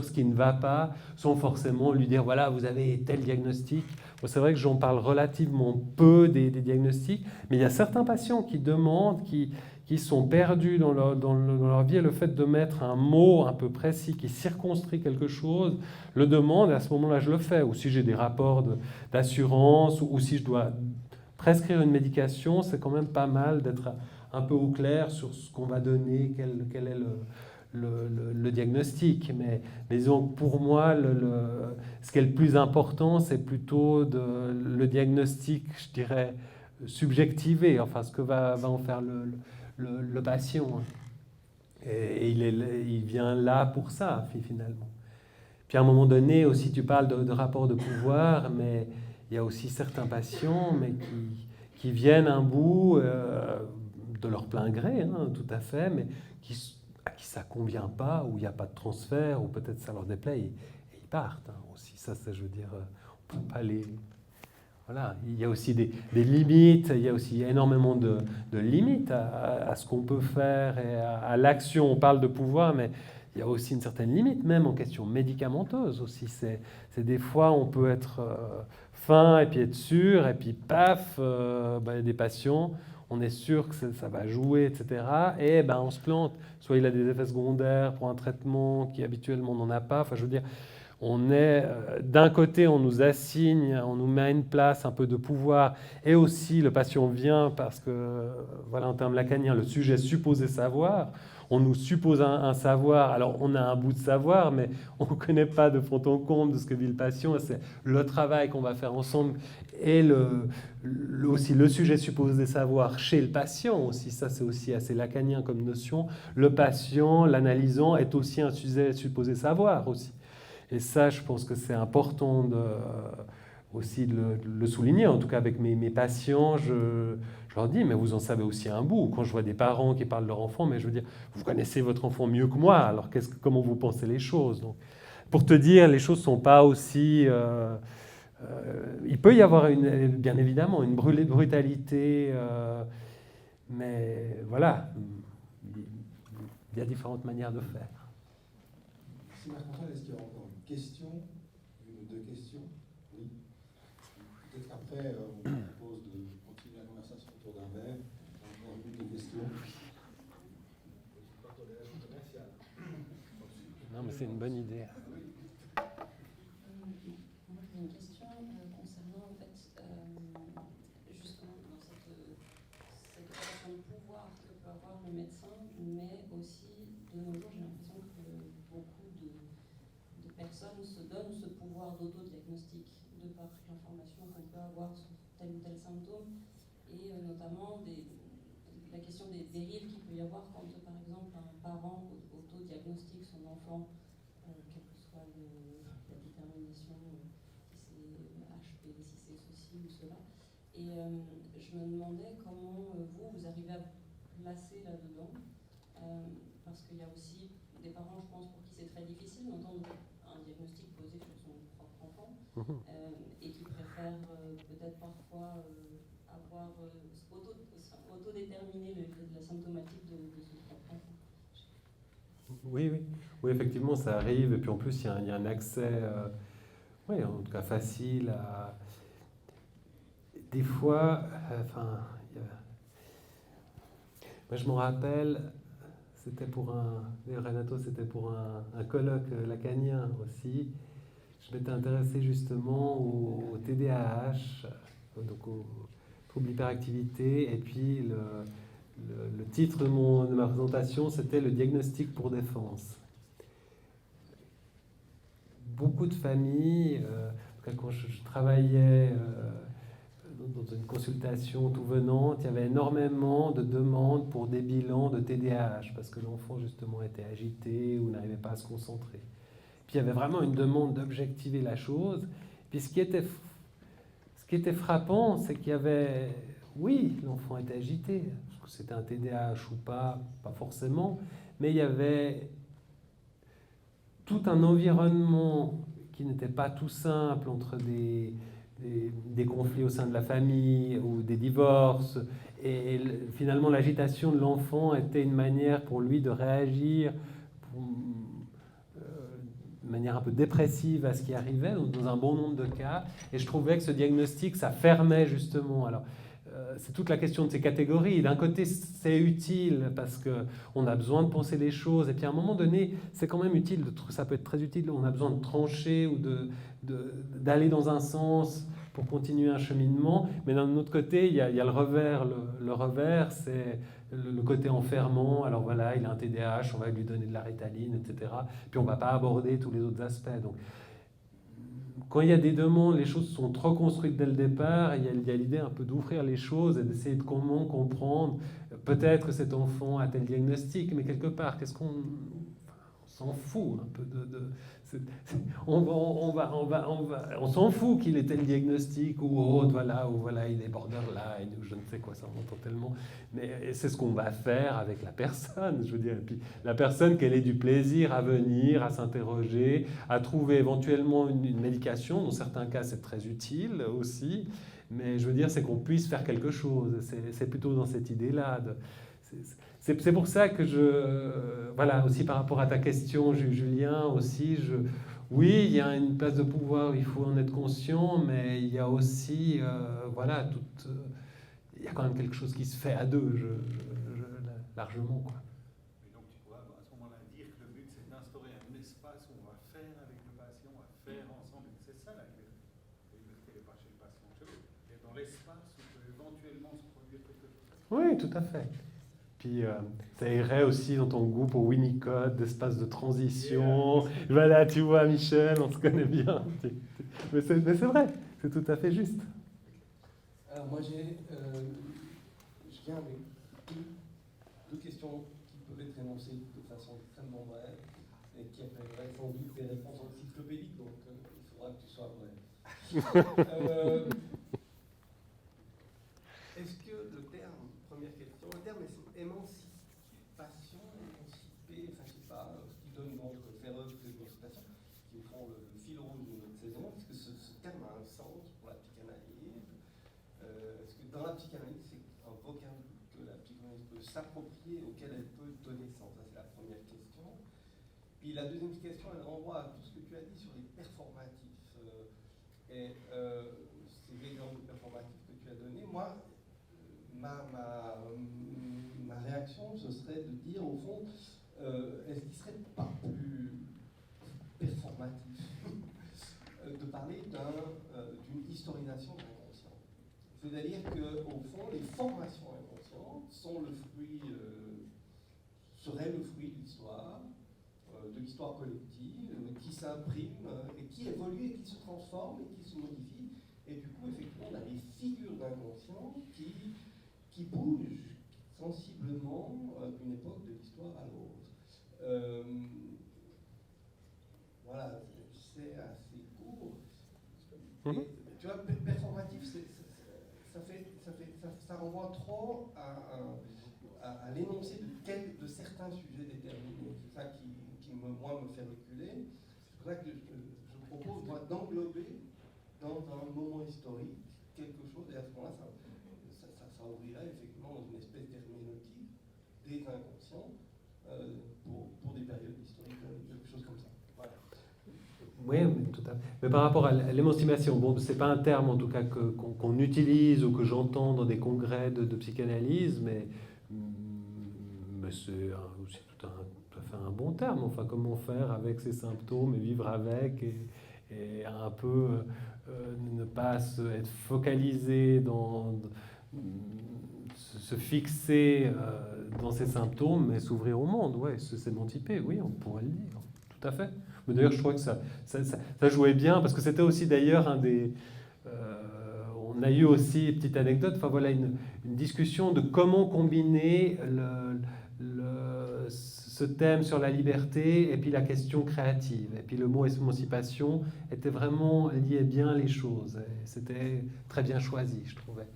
S1: ce qui ne va pas, sans forcément lui dire, voilà, vous avez tel diagnostic. Bon, c'est vrai que j'en parle relativement peu des diagnostics, mais il y a certains patients qui demandent, qui sont perdus dans leur vie, et le fait de mettre un mot un peu précis qui circonscrit quelque chose, le demande, et à ce moment-là, je le fais. Ou si j'ai des rapports d'assurance, ou si je dois prescrire une médication, c'est quand même pas mal d'être un peu au clair sur ce qu'on va donner, quel est le diagnostic. Mais disons que pour moi, ce qui est le plus important, c'est plutôt le diagnostic, je dirais, subjectivé, enfin ce que va en faire le patient. Et il vient là pour ça, finalement. Puis à un moment donné, aussi, tu parles de rapport de pouvoir, mais il y a aussi certains patients mais qui viennent un bout de leur plein gré, hein, tout à fait, mais à qui ça ne convient pas, où il n'y a pas de transfert, ou peut-être ça leur déplaît, et ils partent. Hein, aussi, ça, je veux dire, on ne peut pas les... Voilà, il y a aussi des limites, il y a aussi énormément de limites à ce qu'on peut faire et à l'action. On parle de pouvoir, mais il y a aussi une certaine limite, même en question médicamenteuse aussi. C'est des fois, on peut être fin et puis être sûr, et puis paf, des patients, on est sûr que ça va jouer, etc. Et on se plante. Soit il a des effets secondaires pour un traitement qui habituellement n'en a pas. Enfin, je veux dire, On est, d'un côté, on nous assigne, on nous met à une place un peu de pouvoir, et aussi le patient vient parce que, voilà, en termes lacaniens, le sujet est supposé savoir. On nous suppose un savoir, alors on a un bout de savoir, mais on ne connaît pas de fond en comble de ce que vit le patient. C'est le travail qu'on va faire ensemble et aussi le sujet supposé savoir chez le patient aussi. Ça, c'est aussi assez lacanien comme notion. Le patient, l'analysant, est aussi un sujet supposé savoir aussi. Et ça, je pense que c'est important aussi de le souligner. En tout cas, avec mes patients, je leur dis, mais vous en savez aussi un bout. Quand je vois des parents qui parlent de leur enfant, mais je veux dire, vous connaissez votre enfant mieux que moi, alors comment vous pensez les choses? Donc, pour te dire, les choses ne sont pas aussi... il peut y avoir, bien évidemment, une brutalité, mais voilà, il y a différentes manières de faire.
S5: Merci Marc-Antoine, est-ce qu'il y a encore une question? Une ou deux questions? Oui. Peut-être qu'après, on propose de continuer la conversation autour d'un verre. Encore une ou deux questions?
S1: Non, mais c'est une bonne idée.
S8: Moi, j'ai une question concernant, en fait, justement, dans cette relation de pouvoir que peut avoir le médecin, mais aussi, de nos jours, j'ai l'impression que beaucoup de personnes se donnent ce pouvoir d'autodiagnostic de par l'information qu'on peut avoir sur tel ou tel symptôme, et notamment la question des dérives qu'il peut y avoir quand, par exemple, un parent autodiagnostique son enfant, quelle que soit la détermination, si c'est HP, si c'est ceci ou cela. Et je me demandais comment vous arrivez à placer là-dedans, parce qu'il y a aussi des parents, je pense, pour qui c'est très difficile d'entendre un diagnostic posé sur son propre enfant, et qui préfèrent peut-être parfois avoir autodéterminer la symptomatique de son propre enfant.
S1: Oui, effectivement, ça arrive. Et puis en plus, il y a un accès, oui, en tout cas facile à... Des fois, moi je me rappelle, c'était pour Renato, c'était pour un colloque lacanien aussi. Je m'étais intéressé justement au TDAH, donc au trouble d'hyperactivité, et puis le titre de ma présentation, c'était le diagnostic pour défense. Beaucoup de familles, quand je travaillais dans une consultation tout venante, il y avait énormément de demandes pour des bilans de TDAH, parce que l'enfant justement était agité ou n'arrivait pas à se concentrer. Puis il y avait vraiment une demande d'objectiver la chose. Puis ce qui était frappant, c'est qu'il y avait... Oui, l'enfant était agité. Est-ce que c'était un TDAH ou pas? Pas forcément. Mais il y avait tout un environnement qui n'était pas tout simple, entre des conflits au sein de la famille ou des divorces. Et finalement, l'agitation de l'enfant était une manière pour lui de réagir de manière un peu dépressive à ce qui arrivait, dans un bon nombre de cas. Et je trouvais que ce diagnostic, ça fermait justement. Alors, c'est toute la question de ces catégories. D'un côté, c'est utile parce qu'on a besoin de penser les choses. Et puis à un moment donné, c'est quand même utile, ça peut être très utile, on a besoin de trancher ou d'aller dans un sens pour continuer un cheminement. Mais d'un autre côté, il y a le revers. Le revers, c'est le côté enfermant. Alors voilà, il a un TDAH, on va lui donner de la Ritaline, etc. Puis on ne va pas aborder tous les autres aspects. Donc, quand il y a des demandes, les choses sont trop construites dès le départ, il y a l'idée un peu d'ouvrir les choses et d'essayer de comment comprendre. Peut-être que cet enfant a tel diagnostic, mais quelque part, on s'en fout un peu on s'en fout qu'il ait tel diagnostic ou autre, voilà, il est borderline ou je ne sais quoi, ça m'entend tellement. Mais c'est ce qu'on va faire avec la personne, je veux dire. Et puis la personne, qu'elle ait du plaisir à venir, à s'interroger, à trouver éventuellement une médication. Dans certains cas, c'est très utile aussi. Mais je veux dire, c'est qu'on puisse faire quelque chose. C'est plutôt dans cette idée-là. C'est pour ça que voilà, aussi par rapport à ta question, Julien, aussi, oui, il y a une place de pouvoir, il faut en être conscient, mais il y a aussi, voilà, il y a quand même quelque chose qui se fait à deux, largement, quoi.
S3: Et donc tu pourras à ce moment-là dire que le but c'est d'instaurer un espace où on va faire avec le patient, on va
S1: Oui, tout à fait. Puis ça irait aussi dans ton goût pour Winnicott, d'espace de transition. Voilà, tu vois, Michel, on se connaît bien. Mais c'est vrai, c'est tout à fait juste.
S4: Alors moi je viens avec deux questions qui peuvent être énoncées de façon extrêmement brève et qui appelleraient sans doute des réponses encyclopédiques, donc il faudra que tu sois bref. Est-ce que le terme, première question, le terme émancipation, émancipé, enfin je sais pas, ce qui donne donc faire œuvre d'émancipation, qui font le fil rouge de notre saison, est-ce que ce terme a un sens pour la psychanalyse? Est-ce que dans la psychanalyse, c'est un vocable que la psychanalyse peut s'approprier, auquel elle peut donner sens? Ça, c'est la première question. Puis la deuxième question, elle renvoie à tout ce que tu as dit sur les performatifs. Et ces exemples performatifs que tu as donnés, moi, ma réaction, ce serait de dire, au fond, est-ce qu'il ne serait pas plus performatif de parler d'une historisation de l'inconscient? C'est-à-dire qu'au fond, les formations inconscientes sont seraient le fruit de l'histoire collective, qui s'imprime, et qui évolue, et qui se transforme, et qui se modifie. Et du coup, effectivement, on a des figures d'inconscient qui bougent sensiblement d'une époque de l'histoire à l'autre. Voilà, c'est assez court. Et, tu vois, performatif, ça renvoie trop à l'énoncé de certains sujets déterminés. C'est ça qui moi, me fait reculer. C'est pour ça que je propose, moi, d'englober dans un moment historique quelque chose, et à ce moment-là, ça ouvrirait effectivement dans une espèce d'herméneutique des inconscients pour des périodes historiques, quelque chose comme ça. Voilà.
S1: Oui, tout à fait. Mais par rapport à l'émancipation, bon, c'est pas un terme en tout cas qu'on utilise ou que j'entends dans des congrès de psychanalyse, mais c'est tout à fait un bon terme. Enfin, comment faire avec ces symptômes et vivre avec et un peu ne pas être focalisé se fixer dans ces symptômes, mais s'ouvrir au monde, ouais, s'émanciper, oui, on pourrait le dire, tout à fait. Mais d'ailleurs, je crois que ça jouait bien, parce que c'était aussi d'ailleurs un des... on a eu aussi, petite anecdote, enfin voilà, une discussion de comment combiner ce thème sur la liberté et puis la question créative. Et puis le mot émancipation était vraiment lié bien les choses. Et c'était très bien choisi, je trouvais.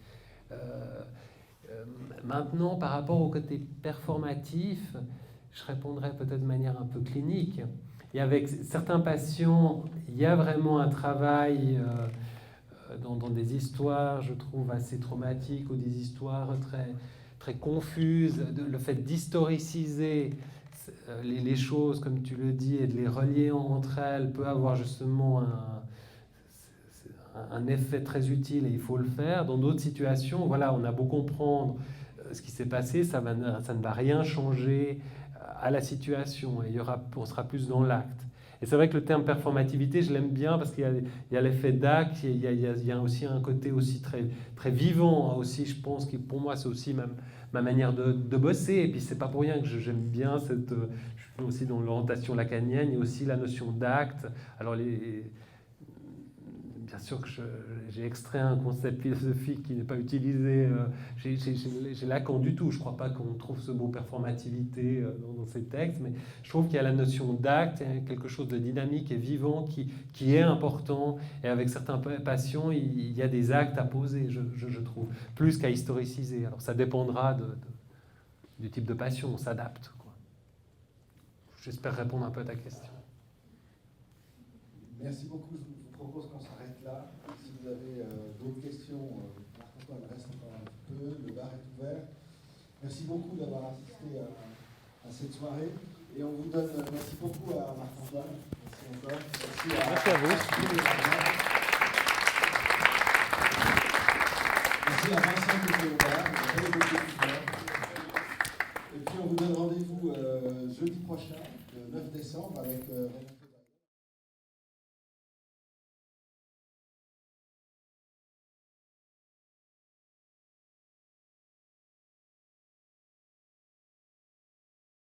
S1: Maintenant, par rapport au côté performatif, je répondrais peut-être de manière un peu clinique. Et avec certains patients, il y a vraiment un travail dans des histoires, je trouve, assez traumatiques ou des histoires très, très confuses. Le fait d'historiciser les choses, comme tu le dis, et de les relier entre elles peut avoir justement un effet très utile et il faut le faire. Dans d'autres situations, voilà, on a beau comprendre ce qui s'est passé, ça ne va rien changer à la situation. Et on sera plus dans l'acte. Et c'est vrai que le terme performativité, je l'aime bien parce qu'il y a l'effet d'acte, il y a aussi un côté aussi très, très vivant. Aussi, je pense que pour moi, c'est aussi ma manière de bosser. Et puis, c'est pas pour rien que j'aime bien je suis aussi dans l'orientation lacanienne, il y a aussi la notion d'acte. Alors, bien sûr que j'ai extrait un concept philosophique qui n'est pas utilisé chez Lacan du tout. Je ne crois pas qu'on trouve ce mot performativité dans ces textes, mais je trouve qu'il y a la notion d'acte, quelque chose de dynamique et vivant qui est important. Et avec certains patients, il y a des actes à poser, je trouve, plus qu'à historiciser. Alors ça dépendra du type de patient, on s'adapte. J'espère répondre un peu à ta question.
S2: Merci beaucoup. Je vous propose qu'on s'arrête là. Si vous avez d'autres questions, Marc-Antoine reste encore un petit peu. Le bar est ouvert. Merci beaucoup d'avoir assisté à cette soirée. Et on vous donne... merci beaucoup à Marc-Antoine. Merci encore.
S1: Merci à vous.
S2: Merci à Vincent qui était au bar. Et puis on vous donne rendez-vous jeudi prochain, le 9 décembre, avec...